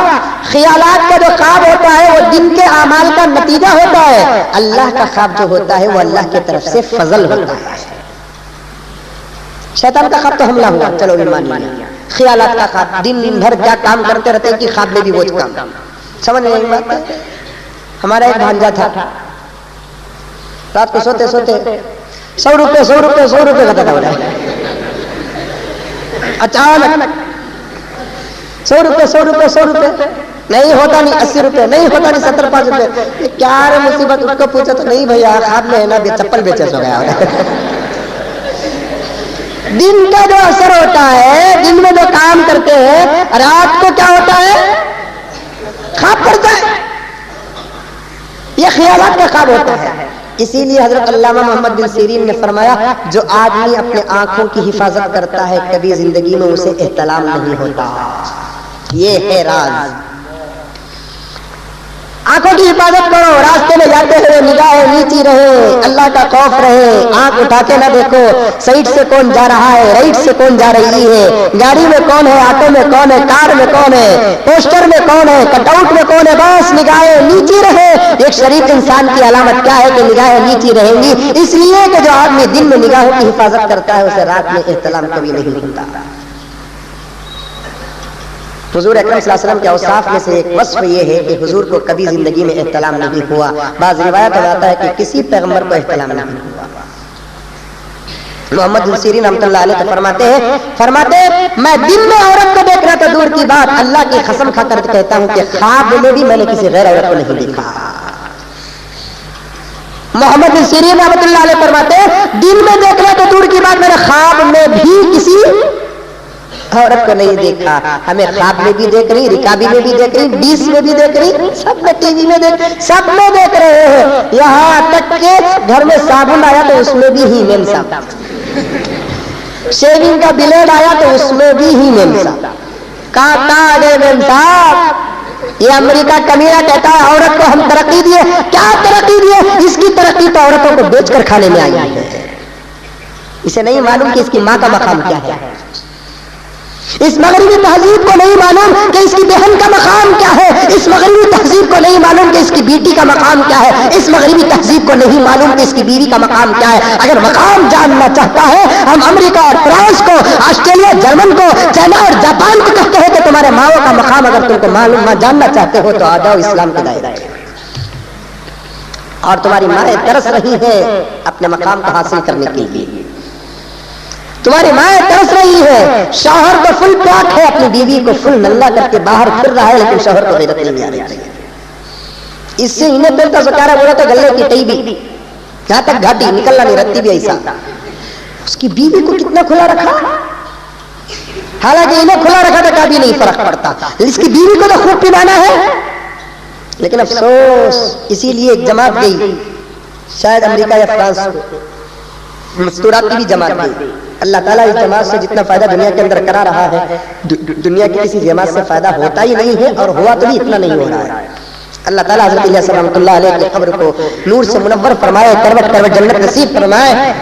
خیالات کا جو خواب ہوتا ہے وہ دن کے اعمال کا نتیجہ ہوتا ہے، اللہ کا خواب جو ہوتا ہے وہ اللہ کی طرف سے فضل ہوتا ہے۔ شیطان کا خواب تو حملہ ہوا، چلو بھی مان لیا، خیالات کا خواب دن بھر کیا کام کرتے رہتے ہیں کہ خواب میں بھی وہ کام، سمجھ نہیں بات ہے۔ ہمارا ایک بھانجا تھا، رات کو سوتے سوتے 100 روپے کا ہو رہا ہے، اچانک 100 روپے نہیں ہوتا، نہیں 80 روپے نہیں ہوتا، نہیں 75 روپے، کیا رے مصیبت؟ اس کو پوچھا تو نہیں بھیا خواب میں ہے نا چپل بیچے سو گیا۔ دن کا جو اثر ہوتا ہے، دن میں جو کام کرتے ہیں، رات کو کیا ہوتا ہے؟ خواب پڑتا ہے، یہ خیالات کا خواب ہوتا ہے۔ اسی لیے حضرت علامہ محمد بن سیرین نے فرمایا جو آدمی اپنے آنکھوں کی حفاظت کرتا ہے کبھی زندگی میں اسے احتلام نہیں ہوتا، یہ ہے راز۔ آنکھوں کی حفاظت کرو، راستے میں جاتے ہوئے نگاہیں نیچی رہے، اللہ کا خوف رہے، آنکھ اٹھا کے نہ دیکھو سائڈ سے کون جا رہا ہے، رائٹ سے کون جا رہی ہے، گاڑی میں کون ہے، آٹو میں کون ہے، کار میں کون ہے، پوسٹر میں کون ہے، کٹ آؤٹ میں کون ہے، بس نگاہیں نیچی رہے۔ ایک شریف انسان کی علامت کیا ہے کہ نگاہیں نیچی رہیں گی، اس لیے کہ جو آدمی دن میں نگاہوں کی حفاظت کرتا ہے اسے رات میں احتلام کبھی نہیں ہوتا۔ حضور اکرم صلی اللہ علیہ وسلم کے اوصاف میں سے ایک وصف یہ ہے کہ حضور کو کبھی زندگی میں احتلام نہیں ہوا۔ بعض روایت میں آتا ہے کہ کسی پیغمبر کو احتلام نہیں ہوا۔ محمد بن سیرین رحمۃ اللہ علیہ فرماتے میں دن میں عورت کو دیکھ رہا تھا، دور کی بات اللہ کی قسم کھا کر کہتا ہوں کہ خواب میں بھی میں نے کسی غیر عورت کو نہیں دیکھا۔ محمد بن سیرین رحمۃ اللہ علیہ فرماتے دن میں دیکھ رہا تھا، دور کی بات میں نے خواب میں بھی کسی عورت کو نہیں دیکھا۔ ہمیں خواب میں بھی دیکھ رہی، رکابی میں بھی دیکھ رہی، 20 میں بھی دیکھ رہی، سب میں ٹی وی میں دیکھ، سب میں دیکھ رہے ہیں، یہاں تک کہ گھر میں صابن آیا تو اس میں بھی ہی میم صاحب، شیونگ کا بلیڈ آیا تو اس میں بھی ہی میم صاحب، کہاں آ گئے میم صاحب؟ یہ امریکہ کمینہ کہتا ہے عورت کو ہم ترقی دیے، کیا ترقی دیے؟ اس کی ترقی تو عورتوں کو بیچ کر کھانے میں آئی ہے، اسے نہیں معلوم کہ اس کی ماں کا مقام کیا ہے، اس مغربی تہذیب کو نہیں معلوم کہ اس کی بہن کا مقام کیا ہے، اس مغربی تہذیب کو نہیں معلوم کہ اس کی بیٹی کا مقام کیا ہے، اس مغربی تہذیب کو نہیں معلوم کہ اس کی بیوی کا مقام کیا ہے۔ اگر مقام جاننا چاہتا ہے ہم امریکہ اور فرانس کو، آسٹریلیا، جرمن کو، چائنا اور جاپان کو کہتے ہیں کہ تمہارے ماؤں کا مقام اگر تم کو معلوم جاننا چاہتے ہو تو آ جاؤ اسلام کے دائرے میں، اور تمہاری مائیں ترس رہی ہے اپنے مقام کو حاصل کرنے کے لیے، تمہاری مائیں ترس رہی ہے، شوہر کو فل پیاک ہے، اپنی بیوی کو فل ننگا کر کے باہر پھر رہا ہے، لیکن شوہر کو غیرت نہیں آ رہی ہے، اس سے انہیں پھرتا سکارا بولا تو گلے کی ٹئی بھی یہاں تک گھاٹی نکلنا نہیں رکھتی بھی ایسا، اس کی بیوی کو کتنا کھلا رکھا، حالانکہ انہیں کھلا رکھا تو کبھی نہیں فرق پڑتا، اس کی بیوی کو تو خوب پلانا ہے، لیکن افسوس اسی لیے ایک جماعت گئی، شاید امریکہ یا فرانس کو مستورات کی بھی جماعت گئی۔ اللہ تعالیٰ اس جماعت سے جتنا فائدہ دنیا کے اندر کرا رہا ہے، دنیا کی کسی جماعت سے فائدہ ہوتا ہی نہیں ہے، اور ہوا تو بھی اتنا نہیں ہو رہا ہے۔ اللہ تعالیٰ حضرت علیہ رحمۃ اللہ علیہ کی قبر کو نور سے منور فرمائے، کروٹ کروٹ جنت نصیب فرمائے۔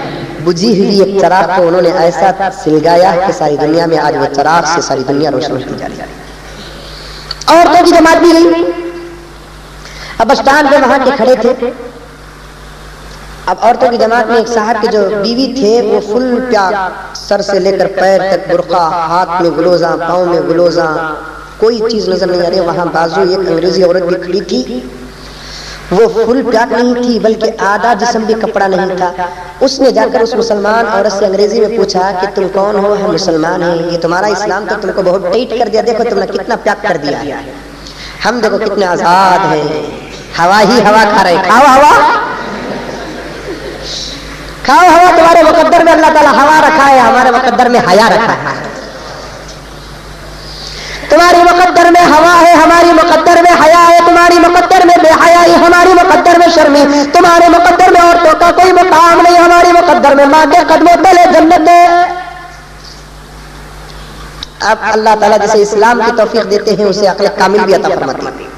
بجھی ہوئی ایک چراغ کو انہوں نے ایسا سلگایا کہ ساری دنیا میں آج وہ چراغ سے ساری دنیا روشن ہوتی جا رہی ہے۔ عورتوں کی جماعت بھی گئی، اب اسٹانڈ پہ وہاں کے کھڑے تھے، اب عورتوں کی جماعت میں ایک صاحب کے جو بیوی تھے وہ فل پیاک، سر سے لے کر پیر تک برقع، ہاتھ میں گلوزاں، پاؤں میں گلوزاں، کوئی چیز نظر نہیں آ رہی۔ وہاں بازو ایک انگریزی عورت بھی کھڑی تھی، وہ فل پیاک نہیں تھی بلکہ آدھا جسم بھی کپڑا نہیں تھا۔ اس نے جا کر اس مسلمان عورت سے انگریزی میں پوچھا کہ تم کون ہو؟ ہم مسلمان ہیں، یہ تمہارا اسلام تو تم کو بہت ٹائٹ کر دیا، دیکھو تم نے کتنا پیاک کر دیا ہے۔ ہم دیکھو کتنے آزاد ہیں، ہوا ہی ہوا کھا رہے. کھاؤ ہوا، کھاؤ ہوا. تمہارے مقدر میں اللہ تعالیٰ ہوا رکھا ہے، ہمارے مقدر میں حیا رکھا ہے. تمہاری مقدر میں ہوا ہے، ہماری مقدر میں حیا ہے. تمہاری مقدر میں بے حیائی، ہماری مقدر میں شرمی. تمہارے مقدر میں عورتوں کا کوئی مقام نہیں، ہماری مقدر میں ماں کے قدموں تلے جنت ہے. اب اللہ تعالیٰ جسے اسلام کی توفیق دیتے ہیں اسے عقل کامل بھی عطا فرماتے ہیں.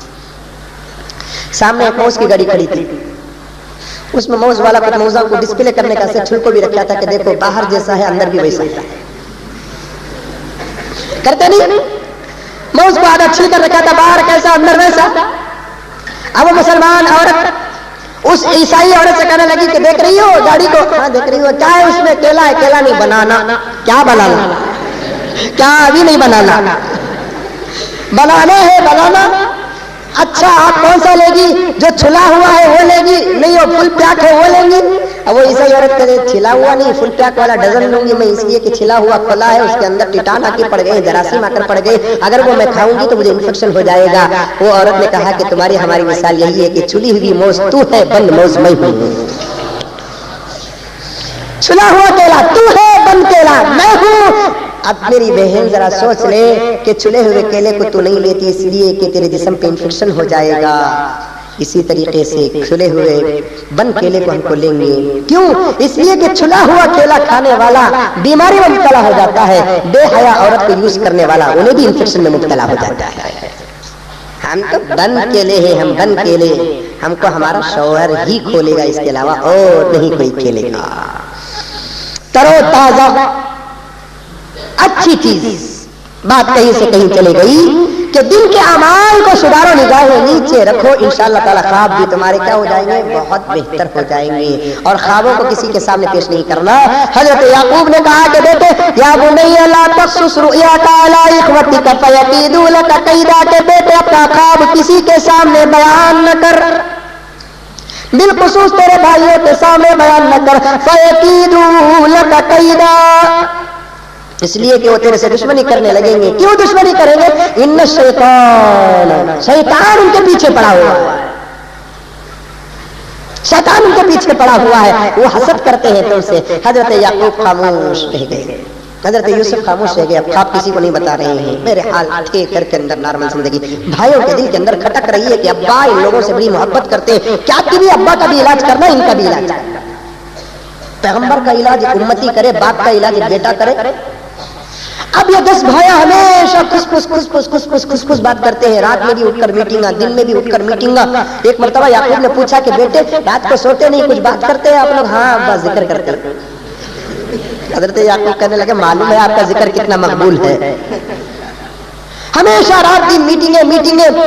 سامنے ایک موز کی گاڑی کھڑی تھی، اس میں موز والا کچھ موزوں کو ڈسپلے کرنے کا سے چھلکو بھی رکھا تھا کہ دیکھو باہر جیسا ہے اندر بھی ویسا ہے. کرتے نہیں؟ موز کو آدھا چھل کر رکھا تھا، باہر کیسا اندر ویسا. اب وہ مسلمان عورت اس عیسائی عورت سے کہنے لگی کہ دیکھ رہی ہو گاڑی کو؟ ہاں دیکھ رہی ہو. کیا ہے اس میں؟ کیلا ہے. کیلا نہیں، بنانا. کیا بنانا؟ کیا ابھی نہیں بنانا؟ بنانا ہے، بنانا. اچھا آپ کون سا لے گی؟ جو چھلا ہوا ہے وہ لے گی؟ نہیں وہ فل پیک ہے وہ لیں گی. اب وہ عیسائی عورت کہے چھلا ہوا نہیں، فل پیک والا ڈزن لوں گی میں، اس لیے کہ چھلا ہوا کھلا ہے، اس کے اندر ٹیٹان آ کے پڑ گئے، جراثیم آ کر پڑ گئے، اگر وہ میں کھاؤں گی تو مجھے انفیکشن ہو جائے گا. وہ عورت نے کہا کہ تمہاری ہماری مثال یہی ہے کہ چھلی ہوئی موز تو ہے، بند موز میں ہوں. چھلا ہوا کیلا تو ہے، بند کیلا میں ہوں. اب میری بہن ذرا سوچ لے کہ چھلے ہوئے کیلے کو تو نہیں لیتی اس لیے کہ تیرے جسم پہ انفیکشن ہو جائے گا. اسی طریقے سے کھلے ہوئے بند کیلے کو ہم کو لیں گے. کیوں؟ اس لیے کہ چھلا ہوا کیلا کھانے والا بیماری میں مبتلا ہو جاتا ہے، بے حیا عورت کو یوز کرنے والا انہیں بھی انفیکشن میں مبتلا ہو جاتا ہے. ہم تو بند کیلے ہیں، ہم بند کیلے. ہم کو ہمارا شوہر ہی کھولے گا، اس کے علاوہ اور نہیں کوئی کھیلے گا. ترو تازہ اچھی چیز. بات کہیں سے کہیں چلے گئی کہ دل کے اعمال کو سدھارو، نگاہیں نیچے رکھو، انشاءاللہ تعالی خواب بھی تمہارے کیا ہو جائیں گے؟ بہت بہتر ہو جائیں گے. اور خوابوں کو کسی کے سامنے پیش نہیں کرنا. حضرت یعقوب نے کہا کہ بیٹے یا بنی لا تقصص رؤیاک علی اخوتک فیکیدوا لک کیدا، کہ بیٹے اپنا خواب کسی کے سامنے بیان نہ کر، بالخصوص تیرے بھائیوں کے سامنے بیان نہ کر. فیکیدوا لک کیدا، اس لیے کہ وہ تیرے سے دشمنی کرنے لگیں گے. کیوں دشمنی کریں گے؟ ان شیطان ان کے پیچھے پڑا ہوا ہے. شیطان ان کے پیچھے پڑا ہوا ہے، وہ حسد کرتے ہیں تم سے. حضرت یعقوب خاموش رہ گئے، حضرت یوسف خاموش رہ گئے. اب خواب کسی کو نہیں بتا رہے ہیں. میرے حال ٹھیک کر کے اندر نارمل زندگی. بھائیوں کے دل کے اندر کھٹک رہی ہے کہ ابا ان لوگوں سے بڑی محبت کرتے ہیں، کیا آپ کی بھی ابا کا بھی علاج کرنا، ان کا بھی علاج کرنا. پیغمبر کا علاج امتی کرے، باپ کا علاج بیٹا کرے. اب یہ 10 بھائی ہمیشہ خس بات کرتے ہیں، رات میں بھی اٹھ کر میٹنگاں، دن میں بھی اٹھ کر میٹنگاں. ایک مرتبہ یعقوب نے پوچھا کہ بیٹے رات کو سوتے نہیں، کچھ بات کرتے ہیں آپ لوگ؟ ہاں ابا ذکر کرتے ہیں. حضرت یعقوب کہنے لگے معلوم ہے آپ کا ذکر کتنا مقبول ہے. ہمیشہ رات دن میٹنگیں.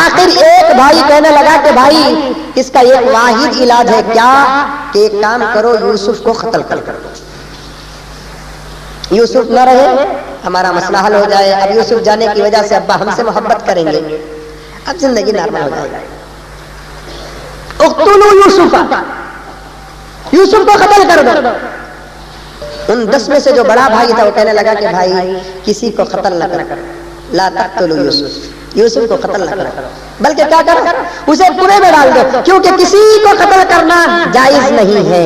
آخر ایک بھائی کہنے لگا کہ بھائی اس کا ایک واحد علاج ہے. کیا؟ کہ ایک کام کرو، یوسف کو قتل کر دو. یوسف نہ رہے ہمارا مسئلہ حل ہو جائے. اب یوسف جانے کی وجہ سے ابا ہم سے محبت کریں گے، اب زندگی نارمل ہو جائے. اقتلوا یوسف، یوسف کو قتل کر دو. ان 10 میں سے جو بڑا بھائی تھا وہ کہنے لگا کہ بھائی کسی کو قتل نہ کرو، لا تقتلوا یوسف، یوسف کو قتل نہ کرو، بلکہ کیا کرو؟ اسے کنویں میں ڈال دو. کیونکہ کسی کو قتل کرنا جائز نہیں ہے،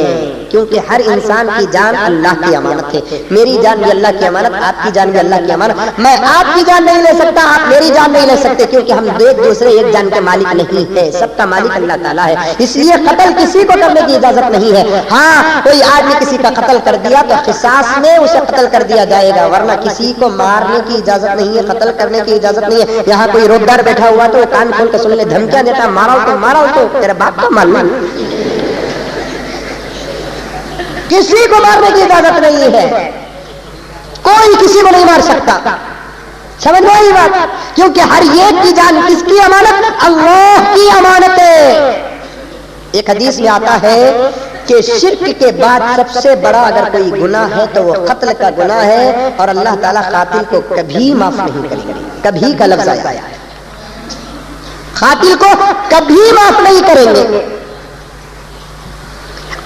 کیونکہ ہر انسان کی جان اللہ کی امانت ہے. میری جان بھی اللہ کی امانت، آپ کی جان بھی اللہ کی امانت. میں آپ کی جان نہیں لے سکتا، آپ میری جان نہیں لے سکتے، کیونکہ ہم ایک دوسرے ایک جان کے مالک نہیں ہے. سب کا مالک اللہ تعالیٰ ہے. اس لیے قتل کسی کو کرنے کی اجازت نہیں ہے. ہاں کوئی آدمی کسی کا قتل کر دیا تو قصاص میں اسے قتل کر دیا جائے گا، ورنہ کسی کو مارنے کی اجازت نہیں ہے، قتل کرنے کی اجازت نہیں ہے. یہاں کوئی روبدار بیٹھا ہوا تو کان کھول کے سن لے، دھمکیاں دیتا مارا تو تیرے باپ کا معلوم. کسی کو مارنے کی اجازت نہیں ہے، کوئی کسی کو نہیں مار سکتا. سمجھ میں آئی بات؟ کیونکہ ہر ایک کی جان کس کی امانت؟ اللہ کی امانت ہے. ایک حدیث میں آتا ہے کہ شرک کے بعد سب سے بڑا اگر کوئی گناہ ہے تو وہ قتل کا گناہ ہے، اور اللہ تعالیٰ قاتل کو کبھی معاف نہیں کرے گا. کبھی کا لفظ آیا ہے، قاتل کو کبھی معاف نہیں کریں گے.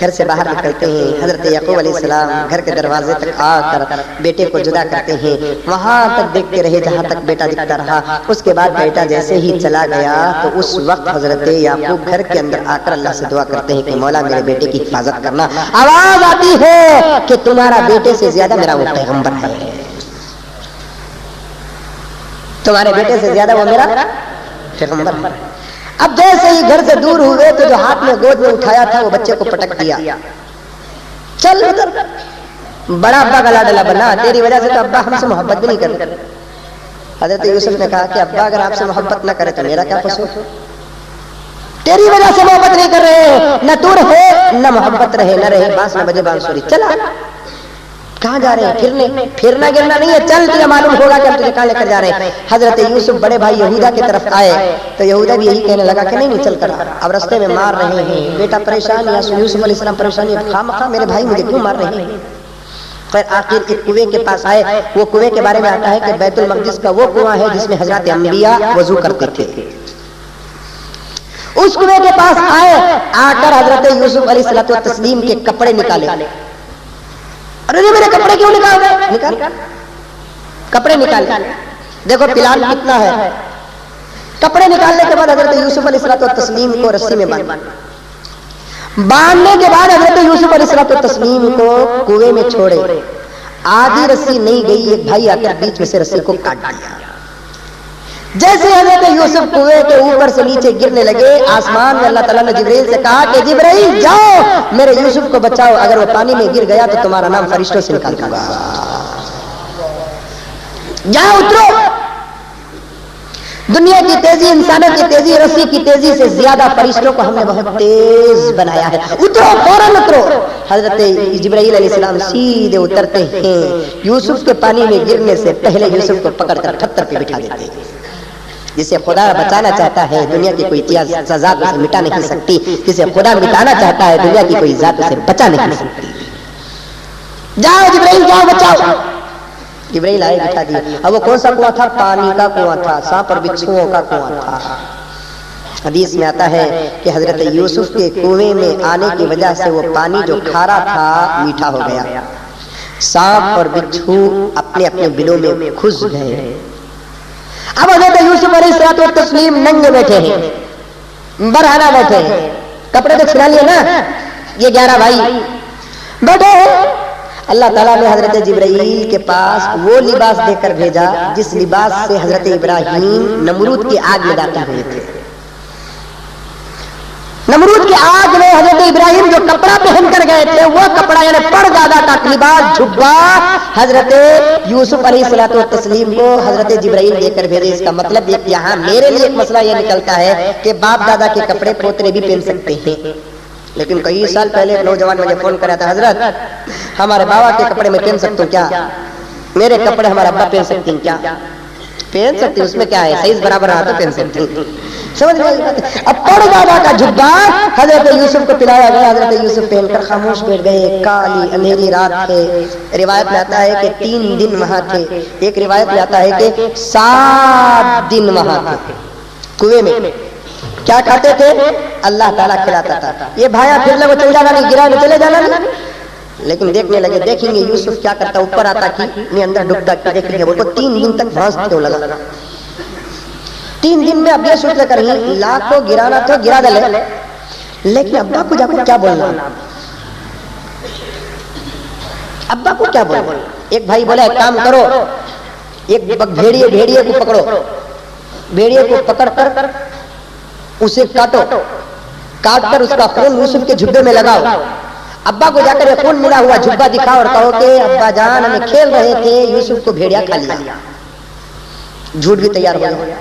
گھر سے باہر نکلتے ہیں، حضرت یعقوب علیہ السلام گھر کے دروازے تک آ کر بیٹے کو جدا کرتے ہیں، وہاں تک دیکھتے رہے جہاں تک بیٹا دکھتا رہا۔ اس کے بعد بیٹا جیسے ہی چلا گیا تو اس وقت حضرت یعقوب گھر کے اندر آ کر اللہ سے دعا کرتے ہیں کہ مولا میرے بیٹے کی حفاظت کرنا۔ آواز آتی ہے کہ تمہارا بیٹے سے زیادہ میرا وہ پیغمبر ہے، تمہارے بیٹے سے زیادہ وہ میرا پیغمبر ہے۔ اب جیسے ہی گھر سے دور ہوئے تو جو ہاتھ میں گود میں اٹھایا تھا وہ بچے کو پٹک دیا، چل ادھر۔ بڑا ابا کا لاڈلا بنا، تیری وجہ سے تو ابا ہم سے محبت بھی نہیں کرتے۔ حضرت یوسف نے کہا کہ ابا اگر آپ سے محبت نہ کرے تو میرا کیا قصور؟ تیری وجہ سے محبت نہیں کر رہے، نہ تو رہے نہ محبت رہے، نہ رہے بانس نہ بجے بانسری۔ چلا کہاں جا رہے ہیں؟ پھرنے، پھرنا گرنا نہیں ہے، چل تجھے معلوم ہوگا کہ ہم تجھے کہاں لے کر جا رہے ہیں۔ حضرت یوسف بڑے بھائی یہودا کی طرف آئے تو یہودا بھی یہی کہنے لگا کہ نہیں چل کر، اب رستے میں مار رہے ہیں، بیٹا پریشان، یا یوسف علیہ السلام پریشان ہے، خامخواہ میرے بھائی مجھے کیوں مار رہے ہیں؟ پھر آخر ایک کنویں کے پاس آئے، وہ کنویں کے بارے میں آتا ہے کہ بیت المقدس کا وہ کنواں ہے جس میں حضرت انبیاء وضو کرتے تھے۔ اس کنویں کے پاس آئے، آ کر حضرت یوسف علیہ الصلوۃ والتسلیم کے کپڑے نکالے۔ ارے میرے کپڑے کیوں نکال رہے؟ نکال کپڑے نکال، دیکھو پلان کتنا ہے۔ کپڑے نکالنے کے بعد حضرت یوسف علیہ الصلوۃ والتسلیم کو رسی میں باندھنے کے بعد حضرت یوسف علیہ الصلوۃ والتسلیم کو کنویں میں چھوڑے۔ آدھی رسی نہیں گئی، ایک بھائی آ کر بیچ میں سے رسی کو کاٹ دیا۔ جیسے حضرت یوسف کنویں کے اوپر سے نیچے گرنے لگے، آسمان میں اللہ تعالیٰ نے جبرائیل سے کہا کہ جبرائیل جاؤ میرے یوسف کو بچاؤ، اگر وہ پانی میں گر گیا تو تمہارا نام فرشتوں سے نکال دوں گا۔ جاؤ اترو۔ دنیا کی تیزی، انسانوں کی تیزی، رسی کی تیزی سے زیادہ فرشتوں کو ہم نے بہت تیز بنایا ہے، اترو فوراً اترو۔ حضرت جبرائیل علیہ السلام سیدھے اترتے ہیں، یوسف کے پانی میں گرنے سے پہلے یوسف کو پکڑ کر ٹھپر پہ بٹھا دیتے ہیں۔ جسے خدا بچانا چاہتا ہے دنیا کی کوئی ذات اسے مٹا نہیں سکتی، جسے خدا مٹانا چاہتا ہے دنیا کی کوئی ذات اسے بچا نہیں سکتی۔ جاؤ جبرائیل جاؤ بچاؤ۔ جبرائیل آئے بٹھا دیا۔ اب وہ کون سا کنواں تھا؟ پانی کا کنواں تھا، سانپ اور بچھوؤں کا کنواں تھا۔ حدیث میں آتا ہے کہ حضرت یوسف کے کنویں میں آنے کی وجہ سے وہ پانی جو کھارا تھا میٹھا ہو گیا، سانپ اور بچھو اپنے اپنے بلوں میں گھس گئے۔ اب حضرت یوسف علیہ الصلوۃ والتسلیم ننگے بیٹھے ہیں، برہنہ بیٹھے ہیں، کپڑے تو چھڑا لیے نا، یہ 11 بھائی بیٹھے ہیں۔ اللہ تعالیٰ نے حضرت جبرائیل کے پاس وہ لباس دے کر بھیجا جس لباس سے حضرت ابراہیم نمرود کی آگ میں داخل ہوئے تھے۔ نمرود کی آگ میں حضرت ابراہیم جو کپڑا پہن کر گئے تھے وہ کپڑا یعنی پردادا کا لباس جھبا حضرت یوسف علیہ الصلوۃ والتسلیم کو حضرت جبرائیل دے کر بھیجے۔ اس کا مطلب یہاں میرے لیے ایک مسئلہ یہ نکلتا ہے کہ باپ دادا کے کپڑے پوترے بھی پہن سکتے ہیں، لیکن کئی سال پہلے ایک نوجوان مجھے فون کرا تھا، حضرت ہمارے بابا کے کپڑے میں پہن سکتا ہوں کیا؟ میرے کپڑے ہمارا ابا پہن سکتے ہیں کیا؟ پہن سکتے، اس میں کیا ہے، سائز برابر رہا تو پہن سکتے ہیں۔ سمجھ میں اب پردادا کا جھبا حضرت یوسف کو پلایا گیا، حضرت یوسف پہن کر خاموش بیٹھ گئے۔ کالی اندھیری رات ہے، روایت میں آتا ہے کہ 3 دن وہاں تھے، ایک روایت میں آتا ہے کہ 7 دن وہاں تھے کنویں میں۔ کیا کھاتے تھے؟ اللہ تعالیٰ کھلاتا تھا۔ یہ بھایا پھر لے وہ چل جانا نہیں، گرا نہیں، چلے جانا نہیں، لیکن دیکھنے لگے، دیکھیں گے یوسف کیا کرتا، اوپر آتا کہ اندر ڈوبتا کہ دیکھیں گے۔ وہ تو 3 دن تک بھانس کیوں لگا، 3 دن میں اب یہ سوچ لے کر ہی لاکھ کو گرانا تو گرا ڈالے، لیکن ابا کو جا کر کیا بولنا، ابا کو کیا بولنا۔ ایک بھائی بولا ایک کام کرو، ایک بھیڑیے کو پکڑو، بھیڑیے کو پکڑ کر اسے کاٹو، کاٹ کر اس کا خون یوسف کے جھبے میں لگاؤ، ابا کو جا کر یہ خون ملا ہوا جھبا دکھاؤ اور کہو کہ ابا جان ہمیں کھیل رہے تھے، یوسف کو بھیڑیا کھا لیا۔ جھوٹ بھی تیار ہو گیا،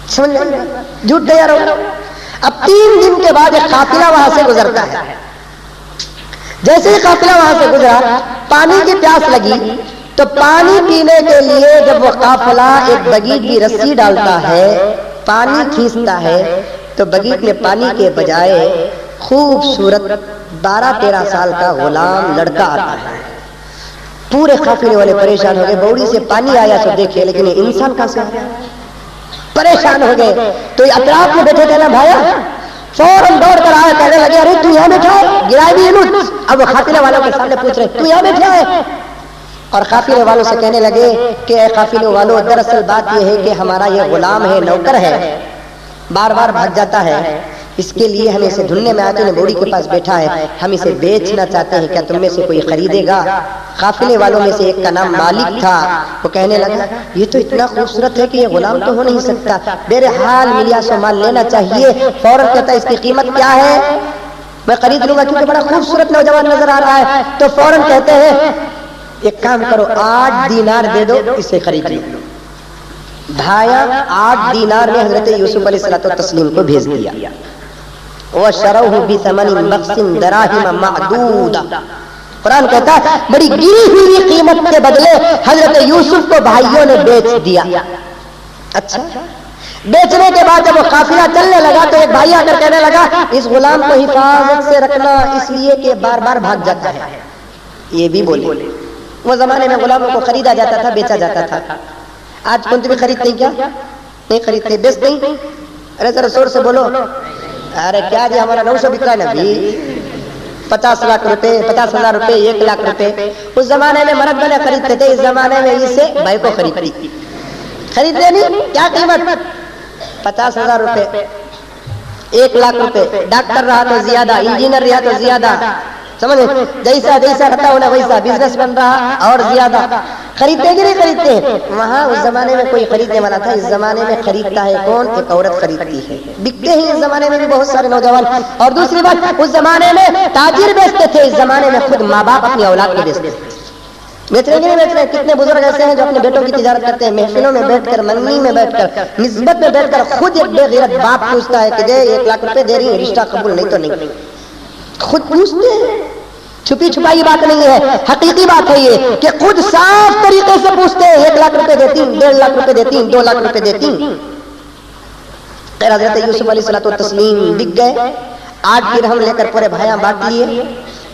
سمجھ لیں، جھوٹ تیار ہو گیا۔ اب 3 دن کے بعد ایک قافلہ وہاں سے گزرتا ہے، جیسے ہی قافلہ وہاں سے گزرا پانی کی پیاس لگی تو پانی پینے کے لیے جب وہ قافلہ ایک بغیچ کی رسی ڈالتا ہے، پانی کھینچتا ہے تو بغیچ میں پانی کے بجائے خوبصورت 12-13 سال کا غلام لڑکا آتا ہے۔ پورے قافلے والے پریشان ہو گئے، بوڑی سے پانی آیا تو دیکھے، لیکن یہ انسان کہاں سے آیا، پریشان ہو گئے۔ تو یہ اطراف میں بیٹھے تھے نا بھایا، فوراً دوڑ کر آئے، کہنے لگے ارے تو یہاں بیٹھا ہے، گرائے بھی انوت۔ اب وہ قافلے والوں کے سامنے پوچھ رہے تو یہاں بیٹھا ہے، اور قافلے والوں سے کہنے لگے کہ اے قافلے والوں، دراصل بات یہ ہے کہ ہمارا یہ غلام ہے، نوکر ہے، بار بار بھاگ جاتا ہے، اس کے لیے ہم اسے دھلنے میں آتے ہیں، بوڑی کے پاس بیٹھا ہے، ہم اسے بیچنا چاہتے ہیں، کیا تم میں سے کوئی خریدے گا؟ قافلے والوں میں سے ایک کا نام مالک تھا، وہ کہنے لگا یہ تو اتنا خوبصورت ہے کہ یہ غلام تو ہو نہیں سکتا، بہرحال ملیا سو مال لینا چاہیے۔ فوراً کہتا ہے اس کی قیمت کیا ہے؟ میں خرید لوں گا کیونکہ بڑا خوبصورت نوجوان نظر آ رہا ہے۔ تو فوراً کہتے ہیں ایک کام کرو، 8 دینار دے دو، اسے خرید لو۔ بھایا 8 دینار میں حضرت یوسف علیہ الصلوۃ والتسلیم کو بھیج دیا۔ وَشَرَوْهُ بِثَمَنٍ بَخْسٍ دَرَاهِمَ مَعْدُودَةٍ، قرآن کہتا ہے بڑی گری ہوئی قیمت کے بدلے حضرت یوسف کو بھائیوں نے بیچ دیا۔ اچھا، بیچنے کے بعد جب وہ قافلہ چلنے لگا تو ایک بھائی آ کر کہنے لگا اس غلام کو حفاظت سے رکھنا، اس لیے کہ بار بار بھاگ جاتا ہے۔ یہ بھی بولے، وہ زمانے میں غلاموں کو خریدا جاتا تھا، بیچا جاتا تھا۔ آج کون بھی خریدتے ہیں کیا؟ نہیں خریدتے، بیچتے ہیں۔ ارے ذرا زور سے بولو، ارے کیا جی ہمارا 900 بک رہا ہے نا بھی، 50 لاکھ روپے، 50,000 روپے، 1 لاکھ روپے۔ اس زمانے میں مرد بنے خریدتے تھے، اس زمانے میں اسے بھائی کو خریدتی، خریدتے نہیں، کیا قیمت؟ 50,000 روپے، 1 لاکھ روپے۔ ڈاکٹر رہا تو زیادہ، انجینئر رہا تو زیادہ، سمجھے؟ جیسا جیسا رہتا ہونا ویسا بزنس بن رہا اور زیادہ۔ خریدتے کہ نہیں خریدتے؟ وہاں اس زمانے میں کوئی خریدنے والا تھا، اس زمانے میں خریدتا ہے کون؟ ایک عورت خریدتی ہے۔ بکتے ہیں اس زمانے میں بھی بہت سارے نوجوان۔ اور دوسری بات، اس زمانے میں تاجر بیچتے تھے، اس زمانے میں خود ماں باپ اپنی اولاد کو بیچتے تھے۔ بیچ رہے نہیں بیچ رہے؟ کتنے بزرگ ایسے ہیں جو اپنے بیٹوں کی تجارت کرتے ہیں، محفلوں میں بیٹھ کر، منگنی میں بیٹھ کر، نسبت میں بیٹھ کر خود ایک بے غیرت باپ پوچھتا ہے کہ دے 1 لاکھ روپے دے رہی ہے، رشتہ قبول نہیں تو نہیں، خود پوچھتے ہیں۔ چھپی چھپائی بات نہیں ہے، حقیقی بات ہے یہ کہ خود صاف طریقے سے پوچھتے ہیں 1 لاکھ روپے دیتی، 1.5 لاکھ روپے دیتی، 2 لاکھ روپے دیتی۔ حضرت یوسف علیہ الصلوۃ والتسلیم بک گئے، 8 درہم لے کر پورے بھائیاں بانٹ لیے۔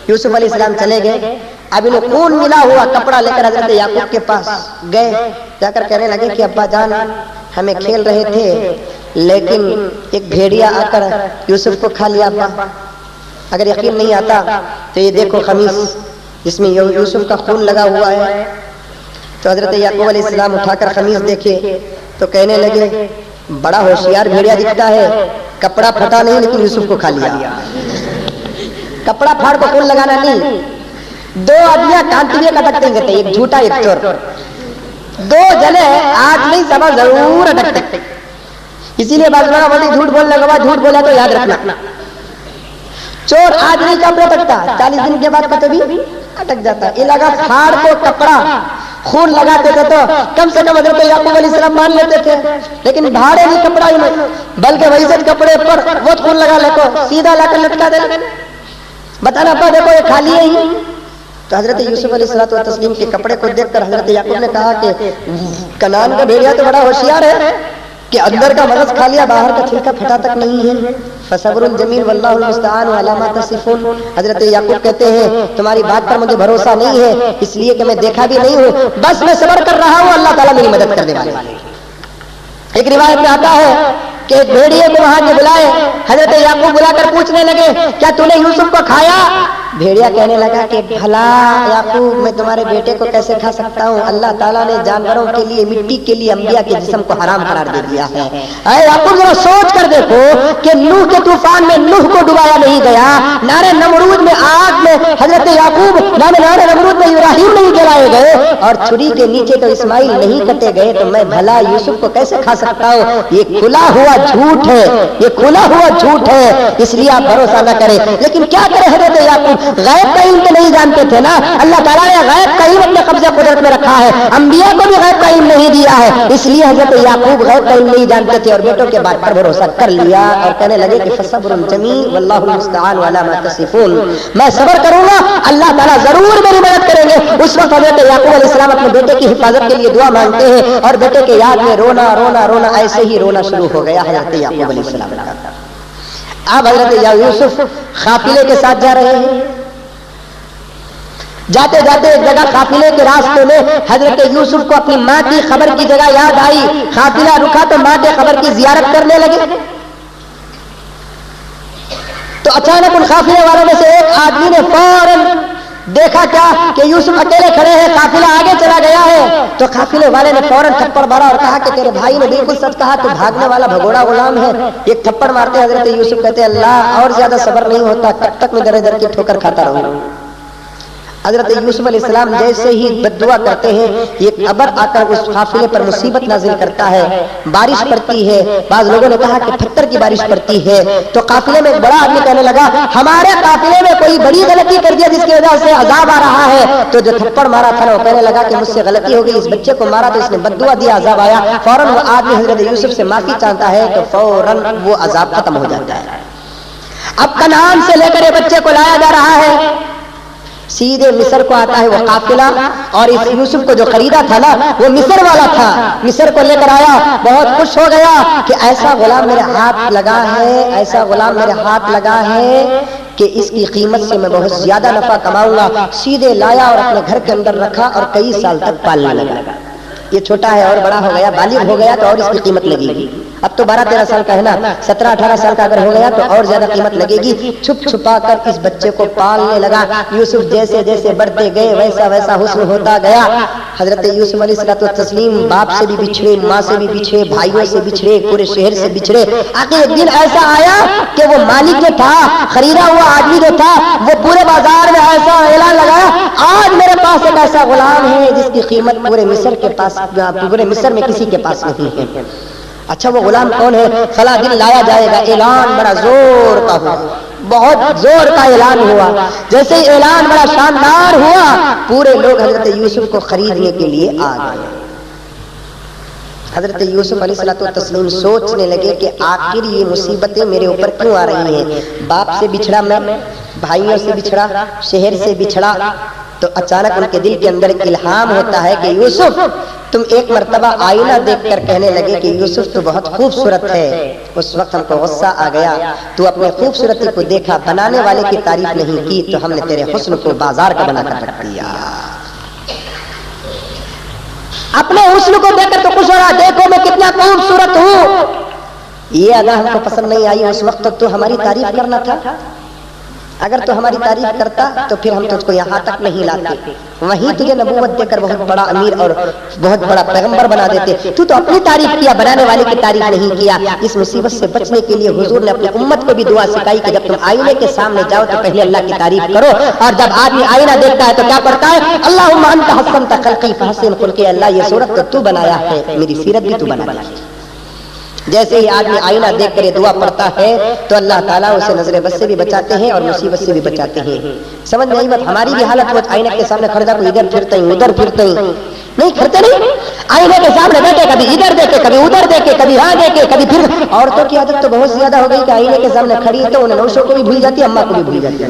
یوسف علیہ السلام چلے گئے، اب انہیں خون ملا ہوا کپڑا لے کر حضرت یعقوب کے پاس گئے، جا کر کہنے لگے کہ ابا جان ہمیں کھیل رہے تھے لیکن ایک بھیڑیا آ کر یوسف کو کھا لیا ابا۔ اگر یقین نہیں آتا تو یہ دیکھو قمیص جس میں یوسف کا خون لگا ہوا ہے۔ تو حضرت یعقوب علیہ السلام اٹھا کر قمیص دیکھے تو کہنے لگے بڑا ہوشیار بھیڑیا دکھتا ہے، کپڑا پھٹا نہیں لیکن یوسف کو کھا لیا۔ کپڑا پھاڑ کو خون لگانا نہیں، 2 آدمیاں کانٹیے کا ڈکتے ہیں، ایک جھوٹا ایک چور، 2 جنے آج نہیں سبا ضرور اٹکتے۔ اسی لیے بعض لوگ بولتے جھوٹ بولنے کے بعد جھوٹ بولا تو یاد رکھنا، چور آج نہیں کپڑے تکتا، 40 دن کے بعد کبھی بھی اٹک جاتا۔ یہ لگا پھاڑ کو کپڑا خون لگاتے تھے تو کم سے کم حضرت یعقوب علیہ السلام مان لیتے تھے، لیکن بھاڑے نہیں کپڑا ہی میں، بلکہ وہی سے کپڑے پر وہ خون لگا لے کو سیدھا لا کر لٹکا دے، بتانا پا دیکھو یہ خالی ہے ہی۔ تو حضرت یوسف علیہ الصلوۃ والتسلیم کے کپڑے کو دیکھ کر حضرت یعقوب نے کہا کہ کنعان کا بھیڑیا تو بڑا ہوشیار ہے کہ اندر کا مغز کھا لیا، باہر کا چھلکا پھٹا تک نہیں ہے۔ فصبر جمیل واللہ المستعان علی ما تصفون۔ حضرت یعقوب کہتے ہیں تمہاری بات پر مجھے بھروسہ نہیں ہے، اس لیے کہ میں دیکھا بھی نہیں ہوں، بس میں صبر کر رہا ہوں، اللہ تعالیٰ میری مدد کرنے والے۔ ایک روایت میں آتا ہے کہ ایک بھیڑیے کو وہاں کے بلائے، حضرت یعقوب بلا کر پوچھنے لگے کیا تو نے یوسف کو کھایا؟ بھیڑیا کہنے لگا کہ بھلا یعقوب میں تمہارے بیٹے کو کیسے کھا سکتا ہوں، اللہ تعالیٰ نے جانوروں کے لیے، مٹی کے لیے انبیاء کے جسم کو حرام قرار دے دیا ہے۔ اے یعقوب ذرا سوچ کر دیکھو کہ نوح کے طوفان میں نوح کو ڈبایا نہیں گیا، نارے نمرود میں آگ میں حضرت یعقوب نارے نمرود میں ابراہیم نہیں جلائے گئے، اور چھری کے نیچے تو اسماعیل نہیں کٹے گئے، تو میں بھلا یوسف کو کیسے کھا سکتا ہوں؟ یہ کھلا ہوا جھوٹ ہے، یہ کھلا ہوا جھوٹ ہے، اس لیے آپ بھروسہ نہ کریں۔ لیکن کیا کرے حضرت یعقوب، غیب کا علم تو نہیں جانتے تھے نا، اللہ تعالیٰ نے غیب کا علم اپنے قبضہ قدرت میں رکھا ہے، انبیاء کو بھی غیب کا علم نہیں دیا ہے، اس لیے حضرت یعقوب غیب کا علم نہیں جانتے تھے اور بیٹوں کے بات پر بھروسہ کر لیا اور کہنے لگے کہ فصبر جمیل واللہ المستعان علی ما تصفون، میں صبر کروں گا، اللہ تعالیٰ ضرور میری مدد کریں گے۔ اس وقت حضرت یعقوب علیہ السلام اپنے بیٹے کی حفاظت کے لیے دعا مانگتے ہیں اور بیٹے کے یاد میں رونا رونا رونا، ایسے ہی رونا شروع ہو گیا حضرت یعقوب علیہ السلام کا۔ اب حضرت یوسف قافلے کے ساتھ جا رہے ہیں، جاتے جاتے ایک جگہ قافلے کے راستے میں حضرت یوسف کو اپنی ماں کی خبر کی جگہ یاد آئی، قافلہ رکا تو ماں کے خبر کی زیارت کرنے لگے۔ تو اچانک ان قافلے والوں میں سے ایک آدمی نے فوراً دیکھا کیا کہ یوسف اکیلے کھڑے ہیں، قافلہ آگے چلا گیا ہے، تو قافلے والے نے فوراً تھپڑ مارا اور کہا کہ تیرے بھائی نے بالکل سچ کہا، تو بھاگنے والا بھگوڑا غلام ہے۔ ایک تھپڑ مارتے حضرت یوسف کہتے اللہ اور زیادہ صبر نہیں ہوتا، کب تک میں در در کی ٹھوکر کھاتا رہوں۔ حضرت یوسف علیہ السلام جیسے ہی بد دعا کرتے ہیں، ایک ابر آ کر اس قافلے پر مصیبت نازل کرتا ہے، بارش پڑتی ہے۔ بعض لوگوں نے کہا کہ پتھر کی بارش پڑتی ہے۔ تو قافلے میں ایک بڑا آدمی کہنے لگا ہمارے قافلے میں کوئی بڑی غلطی کر دیا جس کی وجہ سے عذاب آ رہا ہے۔ تو جو تھپڑ مارا تھا وہ کہنے لگا کہ مجھ سے غلطی ہو گئی، اس بچے کو مارا تو اس نے بد دعا دیا، عذاب آیا۔ فوراً وہ آدمی حضرت یوسف سے معافی چاہتا ہے تو فوراً وہ عذاب ختم ہو جاتا ہے۔ اب کنعان سے لے کر یہ بچے کو لایا جا رہا ہے، سیدھے مصر کو آتا ہے وہ قافلہ، اور اس یوسف کو جو خریدا تھا نا وہ مصر والا تھا، مصر کو لے کر آیا، بہت خوش ہو گیا کہ ایسا غلام میرے ہاتھ لگا ہے، ایسا غلام میرے ہاتھ لگا ہے کہ اس کی قیمت سے میں بہت زیادہ نفع کماؤں گا۔ سیدھے لایا اور اپنے گھر کے اندر رکھا اور کئی سال تک پالنے لگا۔ یہ چھوٹا ہے اور بڑا ہو گیا، بالغ ہو گیا تو اور اس کی قیمت لگے گی۔ اب تو 12-13 سال کا ہے نا، 17-18 سال کا اگر ہو گیا تو اور زیادہ قیمت لگے گی۔ چھپ چھپا کر اس بچے کو پالنے لگا۔ یوسف جیسے جیسے بڑھتے گئے ویسا ویسا حسن ہوتا گیا۔ حضرت یوسف علیہ الصلوۃ والتسلیم باپ سے بھی بچھڑے، ماں سے بھی بچھڑے، بھائیوں سے بچھڑے، پورے شہر سے بچھڑے۔ آخر ایک دن ایسا آیا کہ وہ مالک جو تھا، خریدا ہوا آدمی جو تھا، وہ پورے بازار میں ایسا اعلان لگایا آج میرے پاس ایک ایسا غلام ہے جس کی قیمت پورے مصر کے پاس، پورے مصر میں کسی کے پاس نہیں ہے۔ اچھا وہ غلام کون ہے؟ فلاں دن لایا جائے گا۔ اعلان بڑا زور کا ہوا، بہت زور کا اعلان ہوا۔ جیسے ہی اعلان بڑا شاندار ہوا، پورے لوگ حضرت یوسف کو خریدنے کے لیے آ گئے۔ حضرت یوسف علیہ الصلوۃ والتسلیم سوچنے لگے کہ آخر یہ مصیبتیں میرے اوپر کیوں آ رہی ہیں؟ باپ سے بچھڑا میں، بھائیوں سے بچھڑا، شہر سے بچھڑا۔ تو اچانک ان کے دل کے اندر ایک الہام ہوتا ہے کہ یوسف تم ایک مرتبہ آئینہ دیکھ کر کہنے لگے کہ یوسف تو بہت خوبصورت ہے۔ اس وقت ہم کو غصہ آ گیا، تو اپنے خوبصورتی کو دیکھا، بنانے والے کی تعریف نہیں کی، تو ہم نے تیرے حسن کو بازار کا بنا کر رکھ دیا۔ اپنے حسن کو دیکھ کر تو خوش ہو رہا، دیکھو میں کتنا خوبصورت ہوں۔ یہ ادا ہم کو پسند نہیں آئی، اس وقت تو ہماری تعریف کرنا تھا۔ اگر تو ہماری تعریف کرتا تو پھر ہم تجھ کو یہاں تک نہیں لاتے، وہیں تجھے نبوت دے کر بہت بڑا امیر اور بہت بڑا پیغمبر بنا دیتے۔ تو اپنی تعریف کیا، بنانے والے کی تعریف نہیں کیا۔ اس مصیبت سے بچنے کے لیے حضور نے اپنی امت کو بھی دعا سکھائی کہ جب تم آئینے کے سامنے جاؤ تو پہلے اللہ کی تعریف کرو، اور جب آدمی آئینہ دیکھتا ہے تو کیا پڑھتا ہے؟ اللہم انت حسنت خلقی فحسن خلقی، اللہ یہ صورت تو تو بنایا ہے، میری سیرت بھی تو بنایا ہے۔ جیسے ہی آدمی آئینہ دیکھ کر یہ دعا پڑھتا ہے تو اللہ تعالیٰ اسے نظر بد سے بھی بچاتے ہیں اور مصیبت سے بھی بچاتے ہیں۔ سمجھ میں آئی بات؟ ہماری بھی حالت وہ آئینہ کے سامنے کھڑا کوئی ادھر پھرتے ہیں ادھر پھرتے ہیں، نہیں کھڑتے نہیں، آئینے کے سامنے بیٹھے کبھی ادھر دیکھے کبھی ادھر دیکھے کبھی ہاں دیکھے کبھی پھر۔ عورتوں کی عادت تو بہت زیادہ ہو گئی کہ آئینے کے سامنے کھڑی ہے تو انہیں نوشوں کو بھی بھول جاتی ہے، اماں کو بھی بھول جاتی ہے،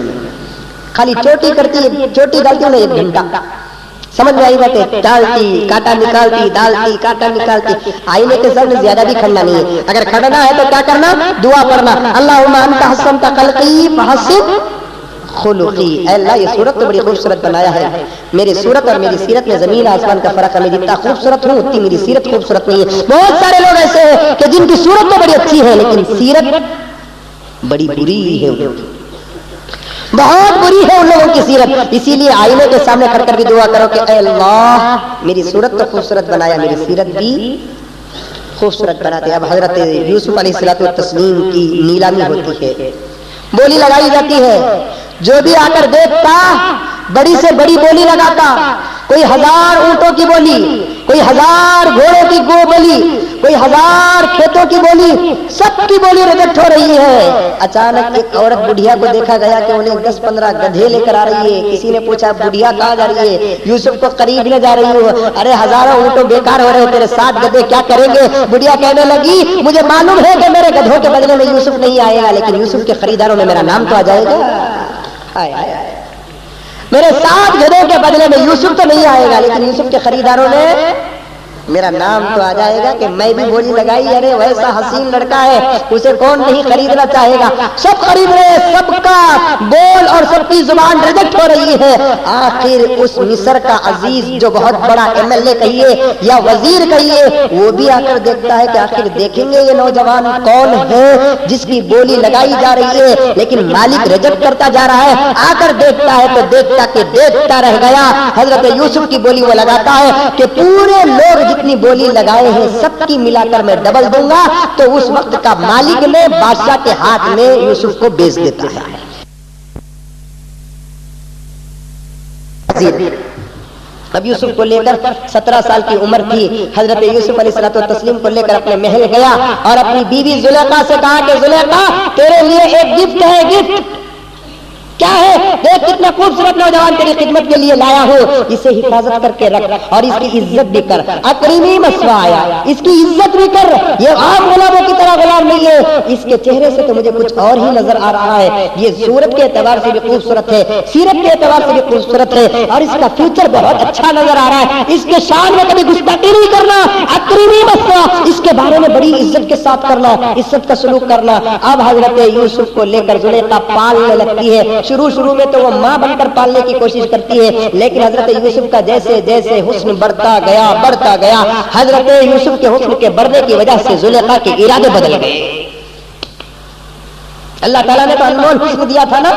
خالی چوٹی کرتی ہے، چوٹی ڈالتی انہیں 1 گھنٹہ۔ سمجھ میں آئی بات ہے؟ ڈالتی کاٹا نکالتی، ڈالتی کاٹا نکالتی۔ آئینے کے سامنے زیادہ بھی کھڑنا نہیں ہے، اگر کھڑنا ہے تو کیا کرنا؟ دعا پڑھنا، اللہم انت حسنت خلقی فحسن خلقی، اے اللہ یہ صورت تو بڑی خوبصورت بنایا ہے، میری صورت اور میری سیرت میں زمین آسمان کا فرق ہے، میں جتنا خوبصورت ہوں اتنی میری سیرت خوبصورت نہیں ہے۔ بہت سارے لوگ ایسے ہیں کہ جن کی صورت تو بڑی اچھی ہے لیکن سیرت بڑی بری ہے، بہت بری ہے ان لوگوں کی سیرت۔ اسی لیے آئینے کے سامنے کھڑ کر بھی دعا کرو کہ اے اللہ میری صورت تو خوبصورت بنایا، میری سیرت بھی خوبصورت بنا دے۔ اب حضرت یوسف علیہ الصلوۃ والتسلیم کی نیلامی ہوتی ہے، بولی لگائی جاتی ہے، جو بھی آ کر دیکھتا بڑی سے بڑی بولی لگاتا، کوئی 1000 اونٹوں کی بولی، کوئی 1000 گھوڑوں کی بولی، کوئی 1000 کھیتوں کی بولی، سب کی بولی ریجیکٹ ہو رہی ہے۔ اچانک ایک عورت بڑھیا کو دیکھا گیا کہ انہیں 10-15 گدھے لے کر آ رہی ہے۔ کسی نے پوچھا بڑھیا کہاں جا رہی ہے؟ یوسف کو قریب لے جا رہی ہو۔ ارے 1000 اونٹوں بیکار ہو رہے تیرے 7 گدھے کیا کریں گے؟ بڑھیا کہنے لگی مجھے معلوم ہے کہ میرے گدھوں کے بدلے میں یوسف نہیں آئے گا، لیکن یوسف کے خریداروں میں میرا نام تو آ جائے گا۔ میرے 7 گدھوں کے بدلے میں یوسف تو نہیں آئے گا لیکن یوسف کے خریداروں میں میرا نام تو آ جائے گا کہ میں بھی بولی لگائی، ارے ویسا حسین لڑکا ہے اسے کون نہیں خریدنا چاہے گا، سب خرید رہے، سب کا بول اور سب کی زبان ریجیکٹ ہو رہی ہے۔ آخر اس مصر کا عزیز جو بہت بڑا MLA کہیے یا وزیر کہیے، وہ بھی آ کر دیکھتا ہے کہ آخر دیکھیں گے یہ نوجوان کون ہے جس کی بولی لگائی جا رہی ہے لیکن مالک ریجیکٹ کرتا جا رہا ہے۔ آ کر دیکھتا ہے تو دیکھتا کہ دیکھتا رہ گیا، حضرت یوسف کی بولی وہ لگاتا ہے کہ پورے لوگ جتنی بولی لگائے ہیں سب کی ملا کر میں ڈبل دوں گا، تو اس وقت کا مالک نے بادشاہ کے ہاتھ میں یوسف کو بیچ دیتا ہے۔ اب یوسف کو لے کر 17 سال کی عمر تھی، حضرت یوسف علیہ الصلوۃ والتسلیم کو لے کر اپنے محل گیا اور اپنی بیوی زلیخا سے کہا کہ زلیخا تیرے لیے ایک گفٹ ہے۔ گفٹ کیا ہے؟ دیکھ کتنا خوبصورت نوجوان تیری خدمت کے لیے لایا ہو، اسے حفاظت کر کے رکھ اور اس کی عزت بھی کر۔ اکریمی مسوایا، اس کی عزت بھی کر، یہ عام غلاموں کی طرح غلام نہیں ہے، اس کے چہرے سے تو مجھے کچھ اور ہی نظر آ رہا ہے، یہ صورت کے اعتبار سے بھی خوبصورت ہے، سیرت کے اعتبار سے بھی خوبصورت ہے اور اس کا فیوچر بہت اچھا نظر آ رہا ہے، اس کے شان میں کبھی گستاخی نہیں کرنا، اکریمی مسوا، اس کے بارے میں بڑی عزت کے ساتھ کرنا، عزت کا سلوک کرنا۔ اب حضرت یوسف کو لے کر زلیخا پالنے لگتی ہے۔ شروع میں تو وہ ماں بن کر پالنے کی کوشش کرتی ہے، لیکن حضرت یوسف کا جیسے جیسے حسن بڑھتا گیا، حضرت یوسف کے حسن کے بڑھنے کی وجہ سے زلیخا کے ارادے بدل گئے۔ اللہ تعالیٰ نے تو انمول حسن دیا تھا نا،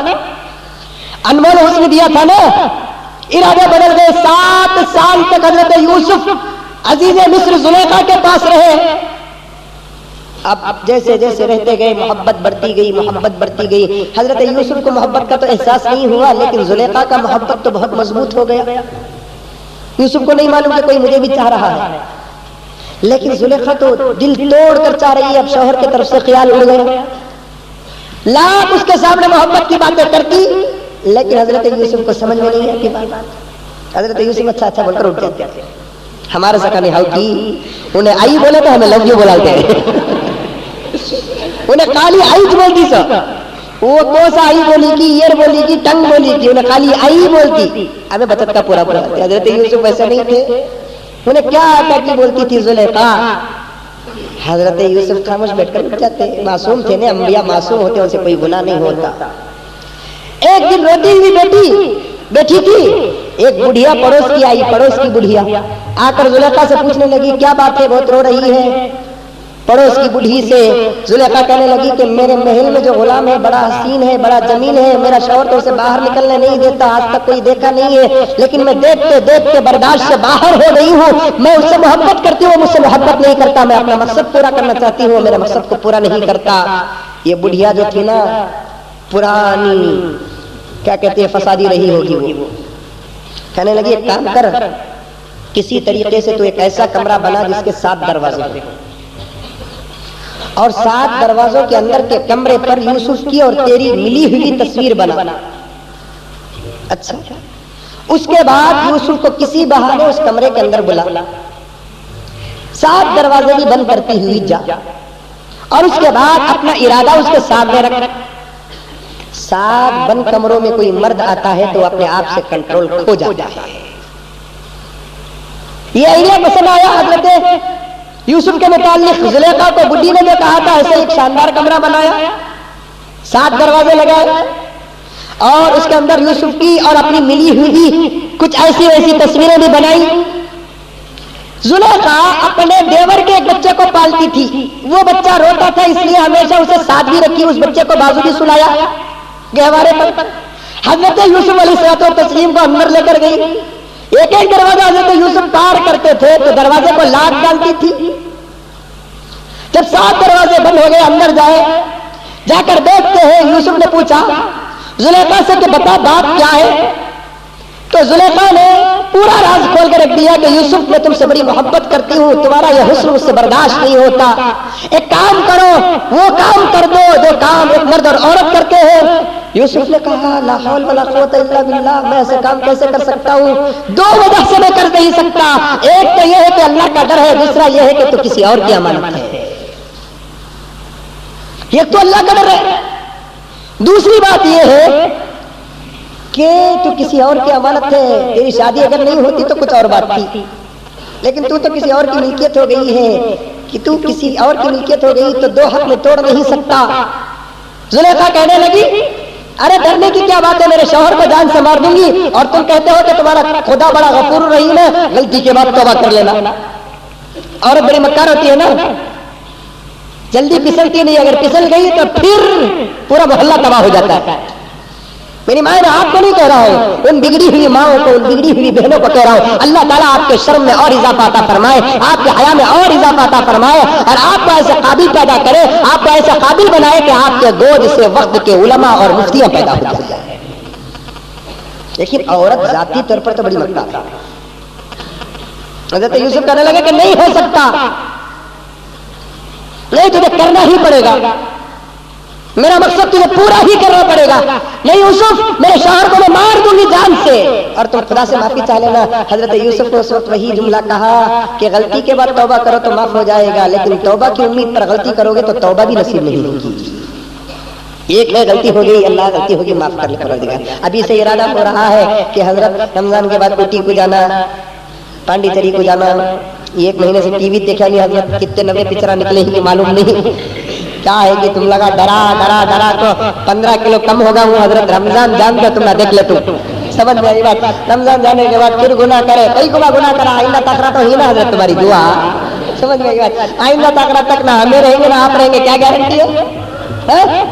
انمول حسن دیا تھا نا، ارادے بدل گئے۔ 7 سال تک حضرت یوسف عزیز مصر زلیخا کے پاس رہے۔ اب جیسے جیسے رہتے گئے محبت بڑھتی گئی۔ حضرت یوسف کو محبت کا تو احساس نہیں ہوا، لیکن زلیخا کا محبت تو بہت مضبوط ہو گیا۔ یوسف کو نہیں معلوم کہ کوئی مجھے بھی چاہ رہا ہے، لیکن زلیخا تو دل توڑ کر چاہ رہی ہے۔ اب شوہر کی طرف سے خیال اڑ گیا، لاکھ اس کے سامنے محبت کی باتیں کرتی، لیکن حضرت یوسف کو سمجھ میں نہیں آتی بات۔ حضرت یوسف اچھا بول کر اٹھ جاتے ہیں۔ ہمارے سکانی ہاؤ کی انہیں آئی بولے تو ہمیں لو یو بولتے ہیں، انہیں کالی آئی بولتی سو، وہ کوسا آئی بولی کی، یہ بولی کی، ٹنگ بولی کی، انہیں کالی آئی بولتی، ہمیں بچت کا پورا حضرت یوسف ویسے نہیں تھے، انہیں کیا آتا کی بولتی تھی زلیخا۔ حضرت یوسف خاموش بیٹھ کر اٹھ جاتے، معصوم تھے نا، انبیاء معصوم ہوتے ہیں، ان سے کوئی گناہ نہیں ہوتا۔ ایک دن روتی ہوئی بیٹھی تھی، ایک بڑھیا پڑوس کی آئی، پڑوس کی بڑھیا آ کر زلیخا سے پوچھنے لگی کیا بات ہے، بہت رو رہی ہے۔ پڑوس کی بڑھی سے زلیخا کہنے لگی کہ میرے محل میں جو غلام ہے بڑا حسین ہے، بڑا جمیل ہے، میرا شوہر تو اسے باہر نکلنے نہیں دیتا، آج تک کوئی دیکھا نہیں ہے، لیکن میں دیکھتے دیکھتے برداشت سے باہر ہو گئی ہوں، میں اس سے محبت کرتی ہوں، مجھ سے محبت نہیں کرتا، میں اپنا مقصد پورا کرنا چاہتی ہوں، میرے مقصد کو پورا نہیں کرتا۔ یہ بڑھیا جو تھی نا، پرانی کیا کہتے ہیں فسادی رہی ہوگی، وہ کہنے لگی ایک کام کر، کسی طریقے سے تو ایک ایسا کمرہ بنا جس کے 7 دروازے ہوں، اور 7 دروازوں کے اندر کے کمرے پر یوسف کی اور تیری ملی ہوئی تصویر بنا۔ اچھا، اس کے بعد یوسف کو کسی بہانے اس کمرے کے اندر بلا، 7 دروازے بھی بند کرتی ہوئی جا، اور اس کے بعد اپنا ارادہ اس کے سامنے رکھ۔ 7 بند کمروں میں کوئی مرد آتا ہے تو اپنے آپ سے کنٹرول کھو جاتا ہے۔ یہ آئیڈیا پسند آیا حضرت یوسف کے متعلق۔ زلیخا کو بڈھی نے جو کہا تھا ایسے ایک شاندار کمرہ بنایا، 7 دروازے لگائے، اور اس کے اندر یوسف کی اور اپنی ملی ہوئی کچھ ایسی ایسی تصویریں بھی بنائی۔ زلیخا اپنے دیور کے ایک بچے کو پالتی تھی، وہ بچہ روتا تھا اس لیے ہمیشہ اسے ساتھ بھی رکھی، اس بچے کو بازو بھی سلایا گہوارے پر۔ حضرت یوسف علیہ الصلوۃ والتسلیم کو اندر لے کر گئی، ایک ایک دروازہ حضرت یوسف پار کرتے تھے تو دروازے کو لاک ڈالتی تھی۔ جب 7 دروازے بند ہو گئے، اندر جا کر دیکھتے ہیں، یوسف نے پوچھا زلیخا سے کہ بتا بات کیا ہے، تو زلیخا نے پورا راز کھول کے رکھ دیا کہ یوسف میں تم سے بڑی محبت کرتی ہوں، تمہارا یہ حسن مجھ سے برداشت نہیں ہوتا، ایک کام کرو، وہ کام کر دو جو کام ایک مرد اور عورت کرتے ہیں۔ یوسف نے کہا لا حول ولا قوت الا باللہ، میں ایسے کام کیسے کر سکتا ہوں؟ 2 وجہ سے میں کر نہیں سکتا، ایک تو یہ ہے کہ اللہ کا ڈر ہے، دوسرا یہ ہے کہ تو کسی اور کی امانت ہے۔ ایک تو اللہ کا ڈر ہے، دوسری بات یہ ہے کہ تو کسی اور کی امانت ہے، تیری شادی اگر نہیں ہوتی تو کچھ اور بات تھی، لیکن تو کسی اور کی ملکیت ہو گئی ہے کہ تو کسی اور کی ملکیت ہو گئی تو دو حق میں توڑ نہیں سکتا۔ زلیخا کہنے لگی ارے ڈرنے کی کیا بات ہے، میرے شوہر کو جان سے مار دوں گی، اور تم کہتے ہو کہ تمہارا خدا بڑا غفور الرحیم ہے، غلطی کے بعد توبہ کر لینا۔ عورت بڑی مکار ہوتی ہے نا، جلدی پھسلتی نہیں، اگر پھسل گئی تو پھر پورا محلہ تباہ ہو جاتا ہے۔ میری ماں نے آپ کو نہیں کہہ رہا ہوں، ان بگڑی ہوئی ماؤں کو، ان بگڑی ہوئی بہنوں کو کہہ رہا ہوں، اللہ تعالیٰ آپ کے شرم میں اور اضافہ عطا فرمائے، آپ کے حیا میں اور اضافہ عطا فرمائے، اور آپ کو ایسے قابل پیدا کرے، آپ کو ایسے قابل بنائے کہ آپ کے گود سے وقت کے علماء اور مفتیاں پیدا ہو جائیں۔ لیکن عورت ذاتی طور پر تو بڑی مکار ہے۔ حضرت یوسف کہنے لگے کہ نہیں ہو سکتا، نہیں تجھے کرنا ہی پڑے گا، میرا مقصد تجھے پورا ہی کرنا پڑے گا، نہیں یوسف میرے شوہر کو میں مار دوں گی جان سے، اور تم خدا سے معافی چاہ لینا۔ حضرت یوسف نے اس وقت وہی جملہ کہا کہ غلطی کے بعد توبہ کرو تو معاف ہو جائے گا، لیکن توبہ کی امید پر غلطی کرو گے تو توبہ بھی نصیب نہیں ہوگی۔ ایک ہے غلطی ہو گئی، اللہ غلطی ہوگی معاف کر لے پروردگار۔ ابھی سے ارادہ ہو رہا ہے کہ حضرت رمضان کے بعد کوٹی کو جانا، پانڈیچری کو جانا، ایک مہینے سے ٹی وی دیکھا نہیں حضرت، کتنے نوے پکچر نکلے ہی معلوم نہیں، کیا ہے کہ تم لگا ڈرا ڈرا ڈرا تو 15 کلو کم ہوگا ہوں حضرت، رمضان جان کر تم نہ دیکھ لے، تم سمجھ میں آئی بات؟ رمضان جانے کے بعد پھر گناہ کرے، کئی گناہ کرا، آئندہ تاخرہ تو ہی نا حضرت تمہاری دعا، سمجھ میں آئی بات؟ آئندہ تاخرہ تک نہ ہمیں رہیں گے نہ آپ رہیں گے، کیا گارنٹی ہے؟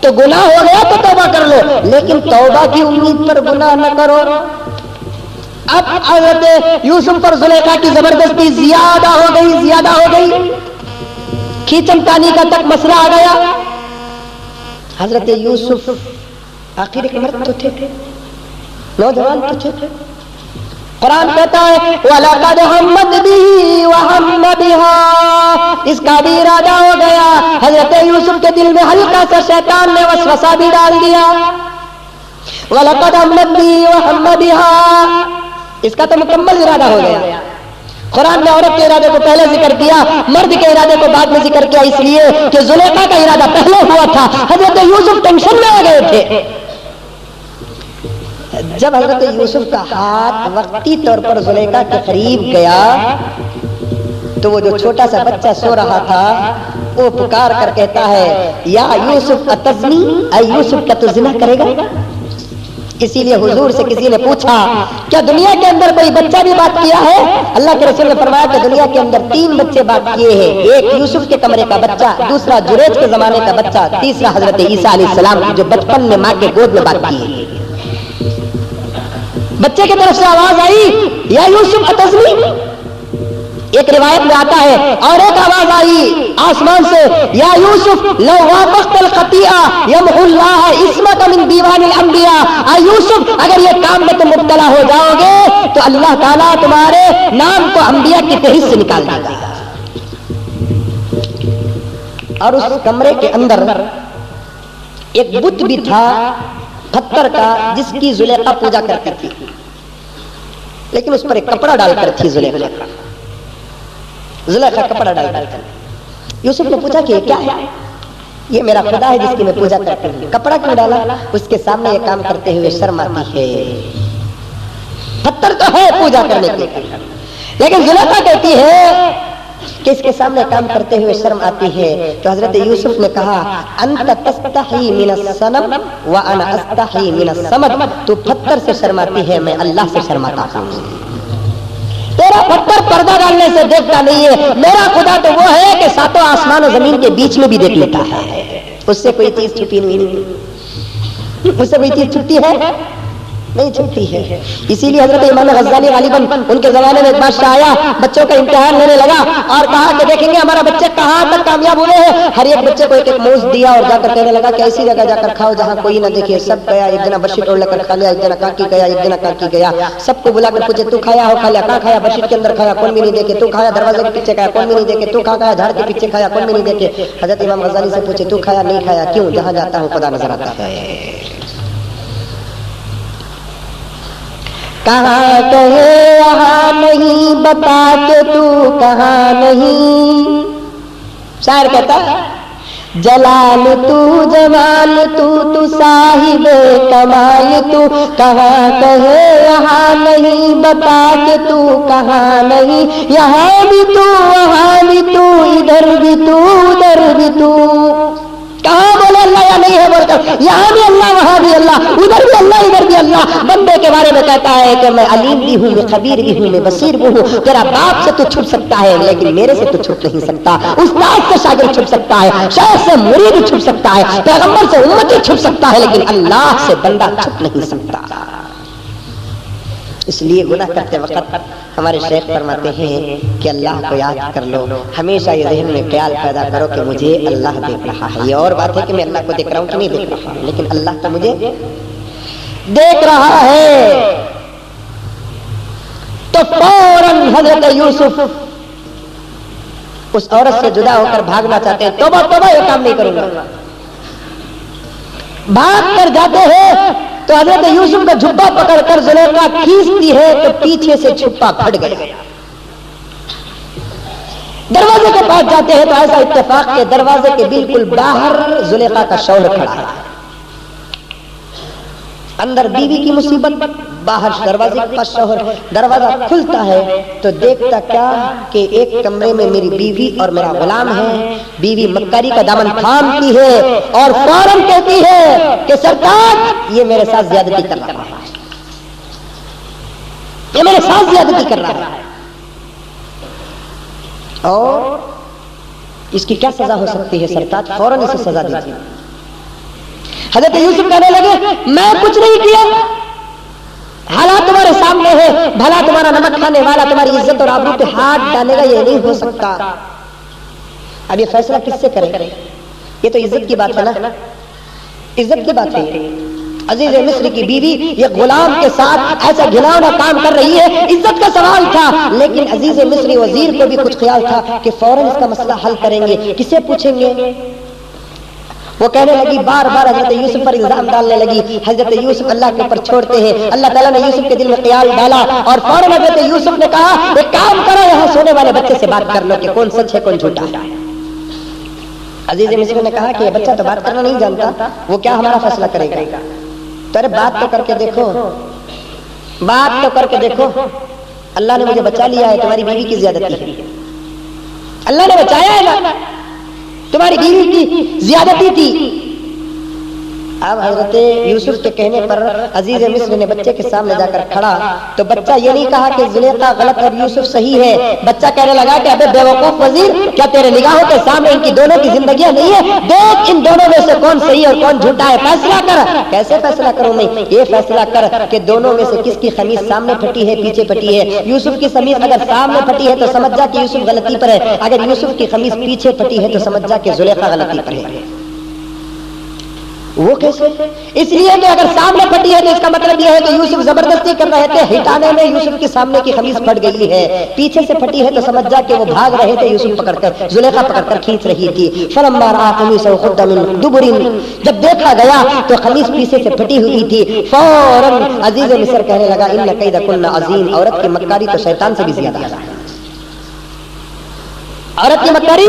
تو گناہ ہو گیا تو توبہ کر لو، لیکن توبہ کی امید پر گناہ نہ کرو۔ اب حضرت یوسف پر زلیخا کی زبردستی زیادہ ہو گئی، کھینچن تانی کا تک مسئلہ آ گیا۔ حضرت یوسف آخر ایک مرد تو تھے، نوجوان تو تھے، قرآن کہتا ہے وَلَقَدْ هَمَّتْ بِهِ وَهَمَّ بِهَا، اس کا بھی ارادہ ہو گیا۔ حضرت یوسف کے دل میں ہلکا سا شیطان نے وسوسہ بھی ڈال دیا، وَلَقَدْ هَمَّتْ بِهِ وَهَمَّ بِهَا، اس کا تو مکمل ارادہ ہو گیا۔ قرآن نے عورت کے ارادے کو پہلے ذکر کیا، مرد کے ارادے کو بعد میں ذکر کیا، اس لیے کہ زلیخا کا ارادہ پہلے ہوا تھا، حضرت یوسف ٹینشن میں آ گئے تھے۔ جب حضرت یوسف کا ہاتھ وقتی طور پر زلیخا کے قریب گیا تو وہ جو چھوٹا سا بچہ سو رہا تھا وہ پکار کر کہتا ہے یا یوسف اتزنی، اے یوسف کیا تو زنا کرے گا؟ اسی لیے حضور سے کسی نے پوچھا کیا دنیا کے اندر کوئی بچہ بھی بات کیا ہے؟ اللہ کے رسول نے فرمایا کہ دنیا کے اندر 3 بچے بات کیے ہیں، ایک یوسف کے کمرے کا بچہ، دوسرا جریج کے زمانے کا بچہ، تیسرا حضرت عیسیٰ علیہ السلام جو بچپن میں ماں کے گود میں بات کی۔ بچے کی طرف سے آواز آئی یا یوسف اتزنی، ایک روایت میں آتا ہے، اور ایک آواز آئی آسمان سے یا یوسف لو وافقت الخطیئہ یمحو اللہ اسمک من دیوان الانبیاء، اے یوسف اگر یہ کام میں تم مبتلا ہو جاؤ گے تو اللہ تعالیٰ تمہارے نام کو انبیاء کی فہرست سے نکال دے گا۔ اور اس کمرے کے اندر ایک بت بھی تھا پتھر کا جس کی زلیخا پوجا کرتی تھی، لیکن اس پر ایک کپڑا ڈال کر تھی زلیخا کپڑا ڈال کر۔ یوسف نے پوچھا کہ یہ کیا ہے؟ یہ میرا خدا ہے جس کی میں پوجا کرتی ہوں، کپڑا کیوں ڈالا؟ اس کے سامنے یہ کام کرتے ہوئے شرم آتی ہے، پتھر تو ہے پوجا کرنے کے لیے، لیکن زلیخا کہتی ہے کہ اس کے سامنے کام کرتے ہوئے شرم آتی ہے۔ تو حضرت یوسف نے کہا انت تستحی من الصنم وانا استحی من الصمد، تو پتھر سے شرماتی ہے، میں اللہ سے شرماتا ہوں۔ تیرا پتھر پردہ ڈالنے سے دیکھتا نہیں ہے، میرا خدا تو وہ ہے کہ 7 آسمان و زمین کے بیچ میں بھی دیکھ لیتا ہے، اس سے کوئی چیز چھپی نہیں، اس سے کوئی چیز چھپتی ہے نہیں چھپتی ہے۔ اسی لیے حضرت امام غزالی غالباً ان کے زمانے میں ایک بادشاہ آیا، بچوں کا امتحان لینے لگا اور کہا کہ دیکھیں گے ہمارا بچے کہاں تک کامیاب ہوئے ہیں۔ ہر ایک بچے کو ایک ایک موز دیا اور جا کر کہنے لگا کہ ایسی جگہ جا کر کھاؤ جہاں کوئی نہ دیکھے۔ سب گیا، ایک جنا بشیٹ لے کر کھا لیا، ایک جنا کاکی گیا، ایک جنا کاکی گیا، سب کو بلا کر پوچھے تو کھایا ہو؟ کھا لیا۔ کہاں کھایا؟ بشیٹ کے اندر کھایا، کون بھی نہیں دیکھے۔ تو کھایا؟ دروازے کے پیچھے کھایا، کون بھی نہیں دیکھے۔ تو کہاں کھایا؟ جھاڑ کے پیچھے کھایا، کون بھی نہیں دیکھے۔ حضرت امام غزالی سے پوچھے تو کھایا؟ نہیں کھایا۔ کیوں؟ جہاں جاتا ہوں خدا نظر آتا ہے۔ کہاں کہے یہاں نہیں، بتا کے تو کہاں نہیں۔ شاعر کہتا جلال تو جمال تو صاحب کمال تو کہاں کہے یہاں نہیں بتا کہ تو کہاں نہیں یہاں بھی تو وہاں بھی تو ادھر بھی تو ادھر بھی تو کہاں بولے اللہ یا نہیں ہے بول کر یہاں بھی اللہ وہاں بھی اللہ ادھر بھی اللہ ادھر بھی اللہ بندے کے بارے میں کہتا ہے کہ میں علیم بھی ہوں میں خبیر بھی ہوں میں بصیر بھی ہوں تیرا باپ سے تو چھپ سکتا ہے لیکن میرے سے تو چھپ نہیں سکتا استاد سے شاگرد چھپ سکتا ہے شیخ سے مرید چھپ سکتا ہے پیغمبر سے امتی چھپ سکتا ہے لیکن اللہ سے بندہ چھپ نہیں سکتا اس لیے گناہ کرتے وقت ہمارے شیخ فرماتے ہیں کہ اللہ کو یاد کر لو ہمیشہ یہ ذہن میں خیال پیدا کرو کہ مجھے اللہ دیکھ رہا ہے یہ اور بات ہے کہ میں اللہ کو دیکھ رہا ہوں کہ نہیں دیکھ رہا ہوں لیکن اللہ تو مجھے دیکھ رہا ہے تو فوراً حضرت یوسف اس عورت سے جدا ہو کر بھاگنا چاہتے ہیں توبہ توبہ یہ کام نہیں کروں گا بھاگ کر جاتے ہیں تو حضرت یوسف کا جھپا پکڑ کر زلیخا کھینچتی ہے تو پیچھے سے چھپا پھٹ گیا دروازے کے پاس جاتے ہیں تو ایسا اتفاق کے دروازے کے بالکل باہر زلیخا کا شوہر کھڑا ہے اندر بیوی کی مصیبت باہر دروازے کے پاس شوہر دروازہ کھلتا ہے تو دیکھتا کیا کہ ایک کمرے میں میری بیوی اور میرا غلام ہے بیوی مکاری کا دامن تھامتی ہے اور فوراً کہتی ہے کہ سرکار یہ میرے ساتھ زیادتی کر رہا ہے یہ میرے ساتھ زیادتی کر رہا ہے اور اس کی کیا سزا ہو سکتی ہے سرکار فوراً اسے سزا دیجیے حضرت یوسف کہنے لگے میں کچھ نہیں کیا حالات تمہارے سامنے ہے بھلا تمہارا نمک کھانے والا تمہاری عزت اور آبرو پہ ہاتھ ڈالے گا یہ نہیں ہو سکتا اب یہ فیصلہ کس سے کرے یہ تو عزت کی بات ہے نا عزت کی بات ہے عزیز مصر کی بیوی یہ غلام کے ساتھ ایسا گھناؤنا کام کر رہی ہے عزت کا سوال تھا لیکن عزیز مصری وزیر کو بھی کچھ خیال تھا کہ فوراً اس کا مسئلہ حل کریں گے کسے پوچھیں گے وہ کہنے لگی بار بار حضرت یوسف پر الزام ڈالنے لگی حضرت یوسف اللہ کے اوپر چھوڑتے ہیں اللہ تعالیٰ نے یوسف کے دل میں خیال ڈالا اور فوراً حضرت یوسف نے کہا ایک کام کرو یہاں سونے والے بچے سے بات کر لو کہ کون سچ ہے کون جھوٹا ہے عزیز مصر نے کہا کہ یہ بچہ تو بات کرنا نہیں جانتا وہ کیا ہمارا فیصلہ کرے گا تو ارے بات تو کر کے دیکھو بات تو کر کے دیکھو اللہ نے مجھے بچا لیا ہے تمہاری بیوی کی زیادتی ہے اللہ نے بچایا ہے نا تمہاری بیوی کی زیادتی تھی اب حضرت یوسف کے کہنے پر عزیز مصر نے بچے کے سامنے جا کر کھڑا تو بچہ یہ نہیں کہا کہ زلیخا غلط اور یوسف صحیح ہے بچہ کہنے لگا کہ ابے بیوقوف وزیر کیا تیرے نگاہوں کے سامنے ان کی دونوں کی زندگیاں نہیں ہے دیکھ ان دونوں میں سے کون صحیح اور کون جھوٹا ہے فیصلہ کر کیسے فیصلہ کروں میں یہ فیصلہ کر کہ دونوں میں سے کس کی خمیص سامنے پھٹی ہے پیچھے پھٹی ہے یوسف کی خمیص اگر سامنے پھٹی ہے تو سمجھ جا کہ یوسف غلطی پر ہے اگر یوسف کی خمیص پیچھے پھٹی ہے تو سمجھ جا کہ زلیخا غلطی پر ہے وہ کیسے اس لیے کہ اگر سامنے پھٹی ہے تو اس کا مطلب یہ ہے کہ یوسف زبردستی کر رہے تھے ہٹانے میں یوسف کے سامنے کی خمیص پھٹ گئی ہے پیچھے سے پھٹی ہے تو سمجھ جا کہ وہ بھاگ رہے تھے یوسف پکڑ کر زلیخا پکڑ کر کھینچ رہی تھی فلما رأى قميصه قد من دبر جب دیکھا گیا تو خمیص پیچھے سے پھٹی ہوئی تھی فوراً عزیز مصر کہنے لگا ان کیدکن عظیم عورت کی مکاری تو شیطان سے بھی زیادہ ہے عورت کی مکاری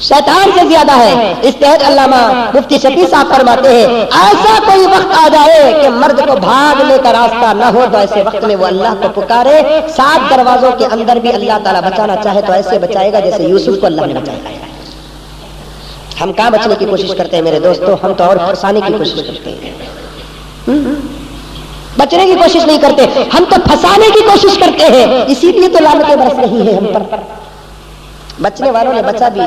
شیطان سے زیادہ ہے اس تحت علامہ مفتی شفیع صاحب فرماتے ہیں ایسا کوئی وقت آ جائے کہ مرد کو بھاگنے کا راستہ نہ ہو تو ایسے وقت میں وہ اللہ کو پکارے 7 دروازوں کے اندر بھی اللہ تعالیٰ بچانا چاہے تو ایسے بچائے گا جیسے یوسف کو اللہ نے بچایا ہے ہم کہاں بچنے کی کوشش کرتے ہیں میرے دوستوں ہم تو اور پھنسانے کی کوشش کرتے ہیں بچنے کی کوشش نہیں کرتے ہم تو پھنسانے کی کوشش کرتے ہیں اسی لیے تو لعنتیں برس رہی ہیں ہم پر بچنے والوں نے بچا بھی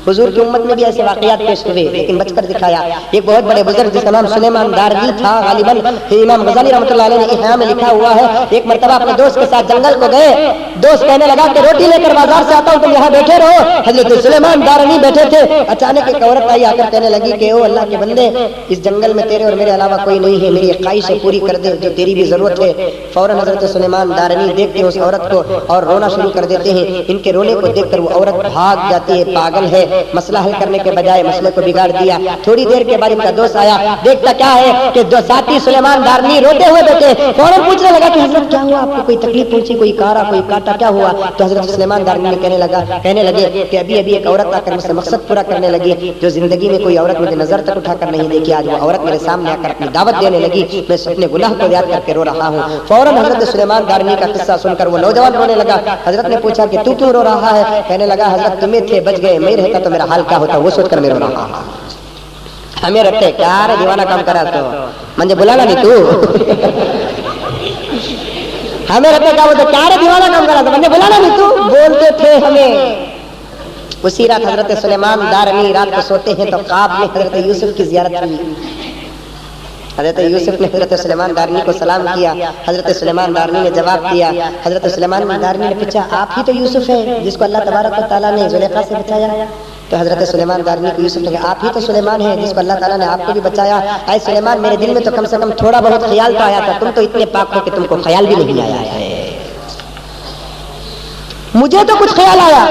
حضور کی امت میں بھی ایسے واقعات پیش ہوئے لیکن بچ کر دکھایا ایک بہت بڑے بزرگ جس کا نام سلیمان دارمی تھا غالباً امام غزالی رحمۃ اللہ علیہ نے احیاء میں لکھا ہوا ہے ایک مرتبہ اپنے دوست کے ساتھ جنگل کو گئے دوست کہنے لگا کہ روٹی لے کر بازار سے آتا ہوں تم یہاں بیٹھے رہو حضرت سلیمان دارمی بیٹھے تھے اچانک ایک عورت آئی آ کر کہنے لگی کہ او اللہ کے بندے اس جنگل میں تیرے اور میرے علاوہ کوئی نہیں ہے میری خواہش پوری کر دے جو تیری بھی ضرورت ہے فوراً حضرت سلیمان دارمی دیکھتے اس عورت کو اور رونا شروع کر دیتے ہیں ان کے رونے کو دیکھ کر وہ عورت بھاگ جاتی ہے پاگل ہے مسئلہ حل کرنے کے بجائے مسئلے کو بگاڑ دیا. تھوڑی دیر کے بعد ان کا دوست آیا, دیکھتا کیا ہے کہ جو ساتھی سلیمان دارمی روتے ہوئے بیٹھے, فوراً پوچھنے لگا کہ حضرت کیا ہوا, آپ کو کوئی تکلیف پہنچی, کوئی کارا, کوئی کاٹا, کیا ہوا؟ تو حضرت سلیمان دارمی نے کہنے لگے کہ ابھی ایک عورت آ کر مجھ سے مقصد پورا کرنے لگی, جو زندگی میں کوئی عورت مجھے نظر تک اٹھا کر نہیں دیکھی, آج وہ عورت میرے سامنے آ کر اپنی دعوت دینے لگی, میں اپنے گناہ کو یاد کر کے رو رہا ہوں. فوراً حضرت سلیمان دارمی کا قصہ سن کر وہ نوجوان رونے لگا. حضرت نے پوچھا کہ تو کیوں رو رہا ہے؟ کہنے لگا حضرت تمہیں تھے, بچ گئے, میں رہتا تو میرا حال کیا ہوتا, وہ سوچ کر میں رو رہا ہوں. ہمیں رکھتے کیا رے دیوانہ کام کرا, تو مجھے بلانا نہیں تو ہمیں رکھتے کیا ہوتا, کیا رے دیوانہ کام کرا, تو مجھے بلانا نہیں تو بولتے تھے ہمیں. اسی رات حضرت سلیمان دارمی رات کو سوتے ہیں تو خواب میں حضرت یوسف کی زیارت ہوئی. حضرت یوسف نے حضرت سلیمان دارمی کو سلام کیا. حضرت سلیمان دارمی نے جواب دیا. حضرت سلیمان دارمی نے پوچھا آپ ہی تو یوسف ہے جس کو اللہ تبارک و تعالیٰ نے زلیخا سے بچایا؟ تو حضرت سلیمان دارمی کو یوسف نے کہا آپ ہی تو سلیمان ہیں جس کو اللہ تعالیٰ نے آپ کو بھی بچایا. اے سلیمان, میرے دل میں تو کم سے کم تھوڑا بہت خیال تو آیا تھا, تم تو اتنے پاک ہو کہ تم کو خیال بھی نہیں آیا ہے. مجھے تو کچھ خیال آیا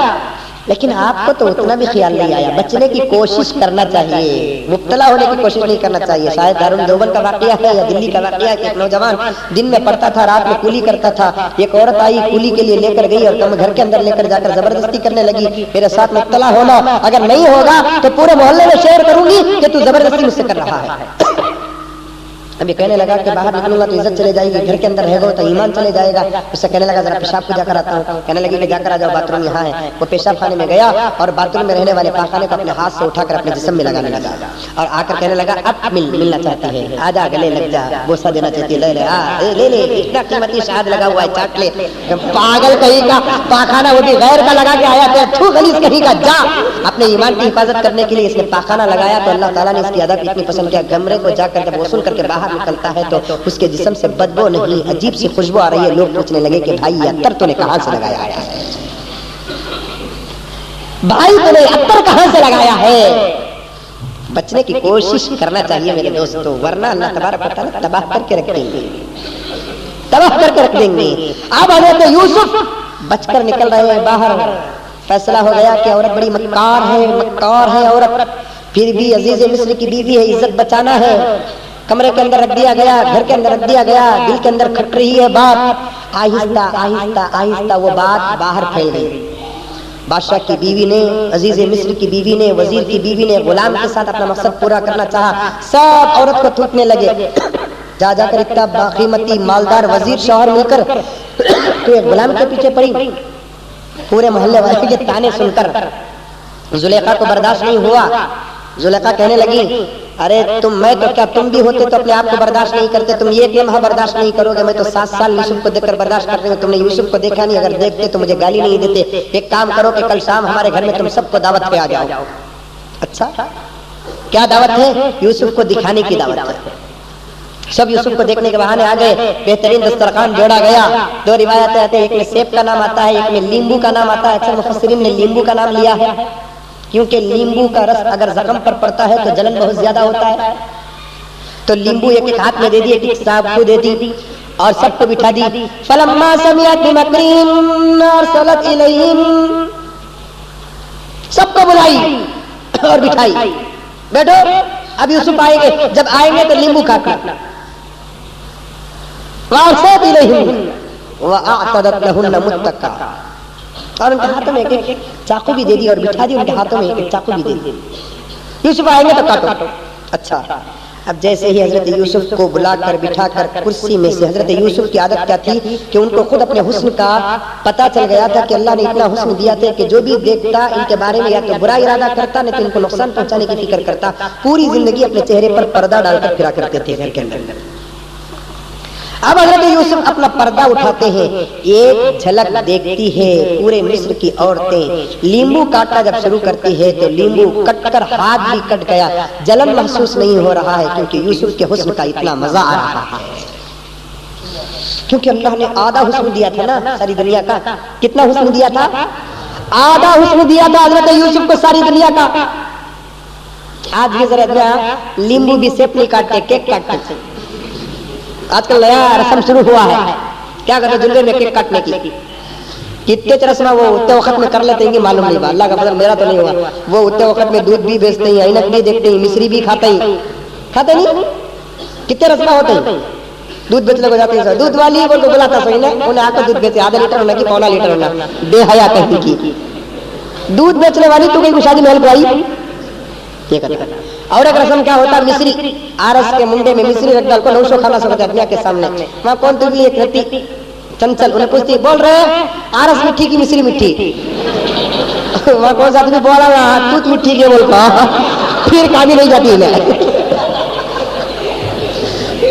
لیکن آپ کو تو اتنا بھی خیال نہیں آیا. بچنے کی کوشش کرنا چاہیے, مبتلا ہونے کی کوشش نہیں کرنا چاہیے. شاید دارالدیوبند کا واقعہ ہے یا دلی کا واقعہ ہے کہ ایک نوجوان دن میں پڑھتا تھا, رات میں کولی کرتا تھا. ایک عورت آئی, کولی کے لیے لے کر گئی اور تم گھر کے اندر لے کر جا کر زبردستی کرنے لگی, میرے ساتھ مبتلا ہونا, اگر نہیں ہوگا تو پورے محلے میں شیئر کروں گی کہ تو زبردستی مجھ سے کر رہا ہے. ابھی کہنے لگا کہ باہر نکلوں گا تو عزت چلے جائے گی, گھر کے اندر رہے گا تو ایمان چلے جائے گا. اس سے کہنے لگا ذرا پیشاب کو جا کر آتا ہوں. کہنے لگی کہ جا کر آ جاؤ, باتھ روم یہاں ہے. وہ پیشاب خانے میں گیا اور باتھ روم میں رہنے والے پاخانے کو اپنے ہاتھ سے اٹھا کر اپنے جسم میں لگانے لگا اور آ کر کہنے لگا اب ملنا چاہتی ہے, آ جا گلے لگ جا, بوسہ دینا چاہتی ہے, لے لے اتنا قیمتی شہد لگا ہوا ہے, چاٹ لے. پاگل کہیں کا پاخانہ وہ بھی غیر کا لگا کے آیا تھا, تو غلیظ کہیں کا جا. اپنے ایمان کی حفاظت کرنے کے لیے اس نے پاخانہ لگایا تو اللہ تعالیٰ نے اس کی ادا اتنی پسند کیا. کمرے کو جا کر جب غسل کر کے باہر نکلتا ہے تو اس کے جسم سے بدبو نہیں, عجیب سی خوشبو آ رہی ہے. لوگ پوچھنے لگے کہ بھائی یہ عطر تو نے کہاں سے لگایا ہے, بھائی تو نے عطر کہاں سے لگایا ہے. بچنے کی کوشش کرنا چاہیے میرے دوستو, ورنہ اللہ تبارک و تعالیٰ تباہ کر کے رکھ دیں گے, تباہ کر کے رکھ دیں گے. اب حضرت یوسف بچ کر نکل رہے ہیں باہر. فیصلہ ہو گیا کہ عورت بڑی مکار ہے عورت, پھر بھی عزیز مصر کی بیوی ہے, عزت بچانا ہے. کمرے کے اندر رکھ دیا گیا, گھر کے اندر رکھ دیا گیا, دل کے اندر کھٹ رہی ہے بات. آہستہ آہستہ آہستہ وہ بات باہر پھیل گئی. بادشاہ کی بیوی نے, عزیز مصر کی بیوی نے, وزیر کی بیوی نے غلام کے ساتھ اپنا مقصد پورا کرنا چاہا. سب عورت کو تھوکنے لگے. جا کر اتنا باقیمتی مالدار وزیر شوہر مل کر تو ایک غلام کے پیچھے پڑی. پورے محلے والے کے تانے سن کر زلیخا کو برداشت نہیں ہوا. زلیخا کہنے لگی ارے میں تو کیا تم بھی ہوتے تو اپنے آپ کو برداشت نہیں کرتے, تم ایک لمحہ برداشت نہیں کرو گے. میں تو 7 سال یوسف کو دیکھ کر برداشت کر رہی ہوں, تم نے یوسف کو دیکھا نہیں, اگر دیکھتے تو مجھے گالی نہیں دیتے. ایک کام کرو کہ کل شام ہمارے گھر میں تم سب کو دعوت پہ آ جاؤ. اچھا کیا دعوت ہے؟ یوسف کو دکھانے کی دعوت ہے. سب یوسف کو دیکھنے کے بہانے آ گئے. بہترین دسترخوان جوڑا گیا. 2 روایتیں آتی ہیں, ایک میں سیب کا نام آتا ہے, ایک میں لیمبو کا نام آتا ہے. اکثر مفسرین نے لیمبو کا نام لیا ہے کیونکہ لیمبو کا رس اگر زخم پر پڑتا ہے تو جلن بہت زیادہ ہوتا ہے. تو لیمبو ایک ہاتھ میں دے دی, ایک صاحب کو دے دی اور سب کو بٹھا دی. فلما سمعت بمکرهن ارسلت الیہم, سب کو بلائی اور بٹھائی. بیٹھو اب یوسف آئیں گے, جب آئیں گے تو لیمبو کھانا. وارسلت الیہم واعتدت لهن متکا, اور ان کے ہاتھوں میں ایک چاقو بھی دے دی اور بٹھا دی. ان کے ہاتھوں میں ایک چاقو بھی دے دی. یوسف آئیں گے تو کاٹو. اچھا اب جیسے ہی حضرت یوسف کو بلا کر بٹھا کر کرسی میں سے, حضرت یوسف کی عادت کیا تھی کہ ان کو خود اپنے حسن کا پتہ چل گیا تھا کہ اللہ نے اتنا حسن دیا تھا کہ جو بھی دیکھتا ان کے بارے میں یا تو برا ارادہ کرتا نہیں تو ان کو نقصان پہنچانے کی فکر کرتا. پوری زندگی اپنے چہرے پر پردہ ڈال کر پھرا کرتے تھے گھر کے اندر. اب حضرت یوسف اپنا پردہ اٹھاتے ہیں, ایک جھلک دیکھتی ہے پورے مصر کی عورتیں. لیمبو کاٹنا جب شروع کرتی ہے تو لیمبو کٹ کر ہاتھ بھی کٹ گیا, جلن محسوس نہیں ہو رہا ہے کیونکہ یوسف کے حسن کا اتنا مزہ آ رہا ہے. کیونکہ اللہ نے آدھا حسن دیا تھا نا ساری دنیا کا. کتنا حسن دیا تھا؟ آدھا حسن دیا تھا حضرت یوسف کو ساری دنیا کا. آج بھی ذرا لیمبو بھی سیپ نہیں کاٹتے, کیک کاٹتے. آج کل نیا رسم شروع ہوا ہے, کیا کرتے جلوے میں کیک کاٹنے کی. کتنے چرسنا وہ اتنے وقت میں کر لیتے ہیں کہ معلوم نہیں، اللہ کا فضل میرا تو نہیں ہوا. وہ اتنے وقت میں دودھ بھی بیچتے ہیں، اینک بھی دیکھتے ہیں، مصری بھی کھاتے ہیں. کھاتے نہیں؟ کتنے رسنا ہوتے ہیں؟ دودھ بیچنے کو جاتے ہیں، دودھ والی وہ کو بلاتا سوئی نے انہیں آ کر دودھ بیچے، آدھا لیٹر ہونا کہ پونا لیٹر ہونا. بے حیا کہتی کی دودھ بیچنے والی تو کہیں شادی محل کو آئی یہ کرتا. اور ایک رسم کیا ہوتا ہے، مصری آرس کے منڈے میں مصری رکھ ڈال کو نوشو کھانا سکتا ہے دنیا کے سامنے. وہاں کون تو بھی ایک رہتی چنچل انہیں پوچھتی بول رہے ہیں آرس مٹھی کی مصری مٹھی. وہاں کون سا آدمی بولا گا توت مٹھی کے بول کا پھر کامی نہیں جاتی انہیں.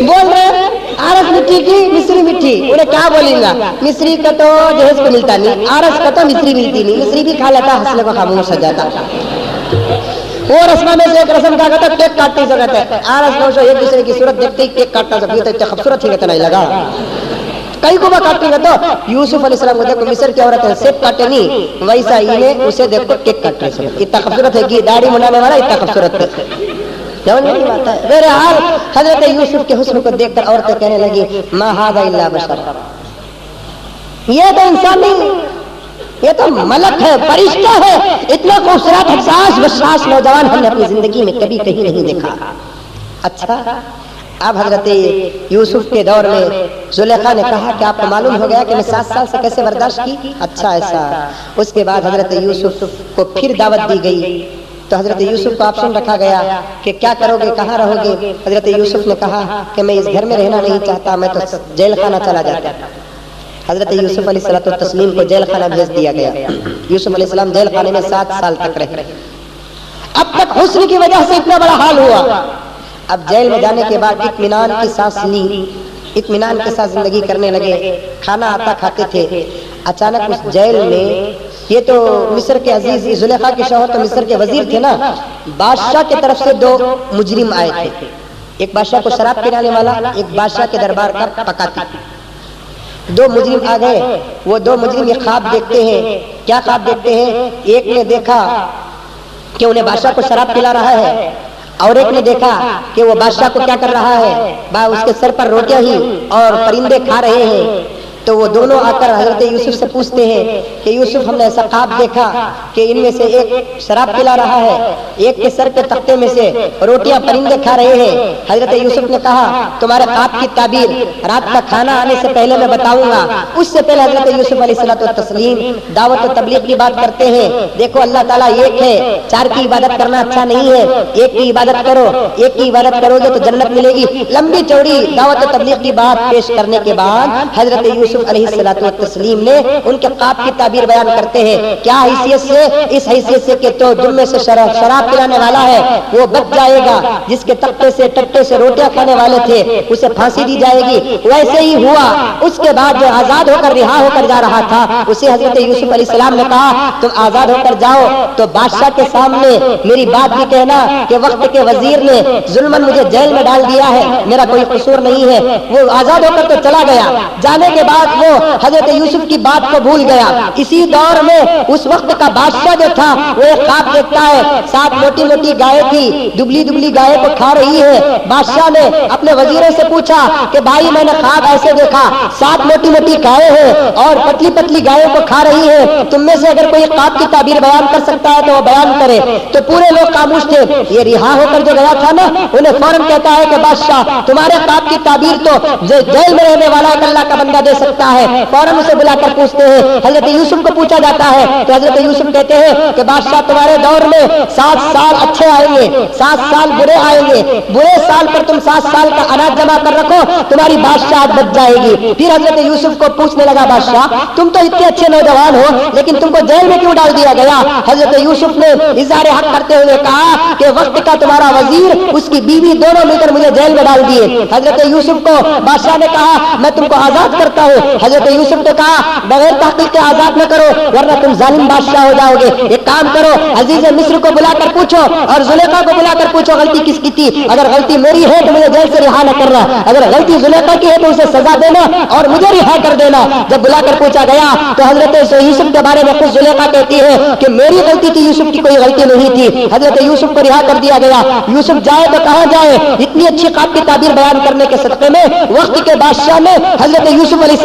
بول رہے آرس مٹھی کی مصری مٹھی، انہیں کیا بولیں گا؟ مصری کا تو جہیز کو ملتا نہیں، آرس کا تو مصری ملتی نہیں. مصری بھی کھا لیتا، حسلے کو خاموش ہو جاتا. وہ رسمہ میں سے ایک رسم کیا کہتا ہے کیک کاٹنے سے کہتا ہے آرس نوشو ایک دوسرے کی صورت دیکھتے ہی کیک کاٹنا سے اتنا خوبصورت ہی کہتا نہیں لگا. کئی کو وہ کاٹیں گے تو یوسف علیہ السلام کو دیکھو مصر کی عورت ہے سیب کاٹے نہیں، ویسا ہی نے اسے دیکھو کیک کاٹنے سے اتنا خوبصورت ہے کہ داڑھی منانے والا اتنا خوبصورت ہے. بہرحال حضرت یوسف کے حسن کو دیکھ کر عورتیں کہنے لگی ما ھذا الا بشر، یہ تو انسان نہیں، یہ تو ملک ہے، فرشتہ ہے. اتنا خوبصورت حساس بشاش نوجوان ہم نے اپنی زندگی میں کبھی کہیں نہیں دیکھا. اچھا اب حضرت یوسف کے دور میں زلیخا نے کہا کہ آپ کو معلوم ہو گیا کہ میں 7 سال سے کیسے برداشت کی. اچھا ایسا. اس کے بعد حضرت یوسف کو پھر دعوت دی گئی تو حضرت یوسف کو آپشن رکھا گیا کہ کیا کرو گے، کہاں رہو گے. حضرت یوسف نے کہا کہ میں اس گھر میں رہنا نہیں چاہتا، میں تو جیل خانہ چلا جاتا. حضرت یوسف علیہ الصلوۃ والتسلیم کو جیل خانہ بھیج دیا گیا. یوسف علیہ السلام جیل خانے میں 7 سال تک رہے. اب تک حسن کی وجہ سے اتنا بڑا حال ہوا. اب جیل میں جانے کے بعد اطمینان کی سانس لی، اطمینان کے ساتھ زندگی کرنے لگے، کھانا آتا کھاتے تھے. اچانک اس جیل میں یہ تو مصر کے عزیز زلیخا کے شوہر تو مصر کے وزیر تھے نا، بادشاہ کی طرف سے 2 مجرم آئے تھے. ایک بادشاہ کو شراب پلانے والا، ایک بادشاہ کے دربار کا پکاتی. 2 مجرم آ گئے. وہ 2 مجرم یہ خواب دیکھتے ہیں. کیا خواب دیکھتے ہیں؟ ایک نے دیکھا کہ انہیں بادشاہ کو شراب پلا رہا ہے، اور ایک نے دیکھا کہ وہ بادشاہ کو کیا کر رہا ہے، اس کے سر پر روٹیاں ہی اور پرندے کھا رہے ہیں. تو وہ دونوں آ کر حضرت یوسف سے پوچھتے ہیں کہ یوسف ہم نے ایسا خواب دیکھا کہ ان میں سے ایک شراب پلا رہا ہے، ایک کے سر کے تختے میں سے روٹیاں پرندے کھا رہے ہیں. حضرت یوسف نے کہا تمہارے خواب کی تعبیر رات کا کھانا آنے سے پہلے میں بتاؤں گا. اس سے پہلے حضرت یوسف علیہ الصلوۃ والتسلیم دعوت و تبلیغ کی بات کرتے ہیں. دیکھو اللہ تعالیٰ ایک ہے، 4 کی عبادت کرنا اچھا نہیں ہے. ایک کی عبادت کرو، ایک کی عبادت کرو گے تو جنت ملے گی. لمبی چوڑی دعوت و تبلیغ کی بات پیش کرنے کے بعد حضرت یوسف علیہ الصلوۃ والتسلیم نے ان کے خواب کی تعبیر بیان کرتے ہیں. کیا حیثیت سے؟ اس حیثیت سے کہ تو جن میں سے شراب پلانے والا ہے وہ بچ جائے گا، جس کے تختے سے ٹٹے سے روٹیاں کھانے والے تھے اسے پھانسی دی جائے گی. ویسے ہی ہوا. اس کے بعد جو آزاد ہو کر رہا ہو کر جا رہا تھا اسے حضرت یوسف علیہ السلام نے کہا تم آزاد ہو کر جاؤ تو بادشاہ کے سامنے میری بات بھی کہنا کہ وقت کے وزیر نے ظلمن مجھے جیل میں ڈال دیا ہے، میرا کوئی قصور نہیں ہے. وہ آزاد ہو کر تو چلا گیا. جانے کے بعد وہ حضرت یوسف کی بات کو بھول گیا. اسی دور میں اس وقت کا بادشاہ جو تھا وہ ایک خواب دیکھتا ہے. 7 موٹی موٹی گائے تھی، دبلی دبلی گائے کو کھا رہی ہے. بادشاہ نے اپنے وزیروں سے پوچھا کہ بھائی میں نے خواب ایسے دیکھا 7 موٹی موٹی گائے ہیں اور پتلی پتلی گائے کو کھا رہی ہے. تم میں سے اگر کوئی خواب کی تعبیر بیان کر سکتا ہے تو وہ بیان کرے. تو پورے لوگ خاموش تھے. یہ رہا ہو کر جو گیا تھا نا انہیں فوراً کہتا ہے کہ بادشاہ تمہارے خواب کی تعبیر تو جیل میں رہنے والا ایک اللہ کا بندہ دے سکتا ہے. فوراً اسے بلا کر پوچھتے ہیں. حضرت یوسف کو پوچھا جاتا ہے تو حضرت یوسف کہتے ہیں کہ بادشاہ تمہارے دور میں 7 سال اچھے آئیں گے، 7 سال برے آئیں گے. برے سال پر تم 7 سال کا اناج جمع کر رکھو، تمہاری بادشاہت بچ جائے گی. پھر حضرت یوسف کو پوچھنے لگا بادشاہ تم تو اتنے اچھے نوجوان ہو لیکن تم کو جیل میں کیوں ڈال دیا گیا؟ حضرت یوسف نے اظہار حق کرتے ہوئے کہا کہ وقت کا تمہارا وزیر اس کی بیوی دونوں مل کر مجھے جیل میں ڈال دیے. حضرت یوسف کو بادشاہ نے کہا میں تم کو آزاد کرتا ہوں. حضرت یوسف نے کہا بغیر تحقیق کے آزاد نہ کرو ورنہ تم ظالم بادشاہ ہو جاؤ گے. ایک کام کرو عزیز مصر کو بلا کر پوچھو اور زلیخا کو بلا کر پوچھو غلطی کس کی تھی. اگر غلطی میری ہے تو مجھے جیل سے رہا نہ کرنا، اگر غلطی زلیخا کی ہے تو اسے سزا دینا اور مجھے رہا کر دینا. جب بلا کر پوچھا گیا تو حضرت یوسف کے بارے میں خود زلیخا کہتی ہے کہ میری غلطی تھی، یوسف کی کوئی غلطی نہیں تھی. حضرت یوسف کو رہا کر دیا گیا. یوسف جائے تو کہاں جائے؟ اتنی اچھی خواب کی تعبیر بیان کرنے کے صدقے میں وقت کے بادشاہ نے حضرت یوسف علیہ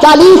40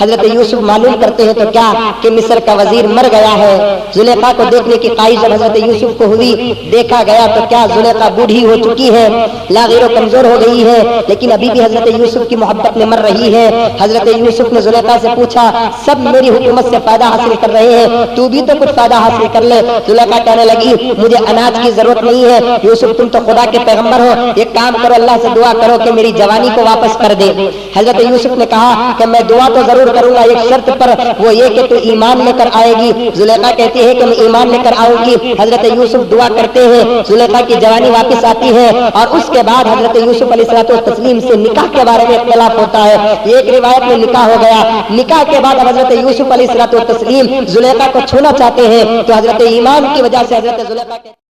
حضرت یوسف معلوم کرتے ہیں تو کیا کہ مصر کا وزیر مر گیا ہے۔ زلیخا کو دیکھنے کی خواہش جب حضرت یوسف کو ہوئی، دیکھا گیا تو کیا زلیخا بوڑھی ہو چکی ہے، لاغیر و کمزور ہو گئی ہے، لیکن ابھی بھی حضرت یوسف کی محبت میں مر رہی ہے۔ حضرت یوسف نے زلیخا سے پوچھا سب میری حکومت سے فائدہ حاصل کر رہے ہیں، تو بھی تو کچھ فائدہ حاصل کر لے۔ زلیخا کہنے لگی مجھے اناج کی ضرورت نہیں ہے، یوسف تم تو خدا کے پیغمبر ہو، ایک کام کرو اللہ سے دعا کرو کہ میری جوانی کو واپس کر دے۔ حضرت یوسف نے کہا کہ میں دعا تو ضرور کروں گا ایک شرط پر، وہ یہ کہ تو ایمان لے کر آئے گی۔ زلیخا کہتی ہے کہ میں ایمان لے کر آؤں گی۔ حضرت یوسف دعا کرتے ہیں، زلیخا کی جوانی واپس آتی ہے، اور اس کے بعد حضرت یوسف علیہ الصلوۃ والتسلیم سے نکاح کے بارے میں اختلاف ہوتا ہے۔ ایک روایت میں نکاح ہو گیا، نکاح کے بعد حضرت یوسف علیہ الصلوۃ والتسلیم زلیخا کو چھونا چاہتے ہیں، تو حضرت ایمان کی وجہ سے حضرت زلیخا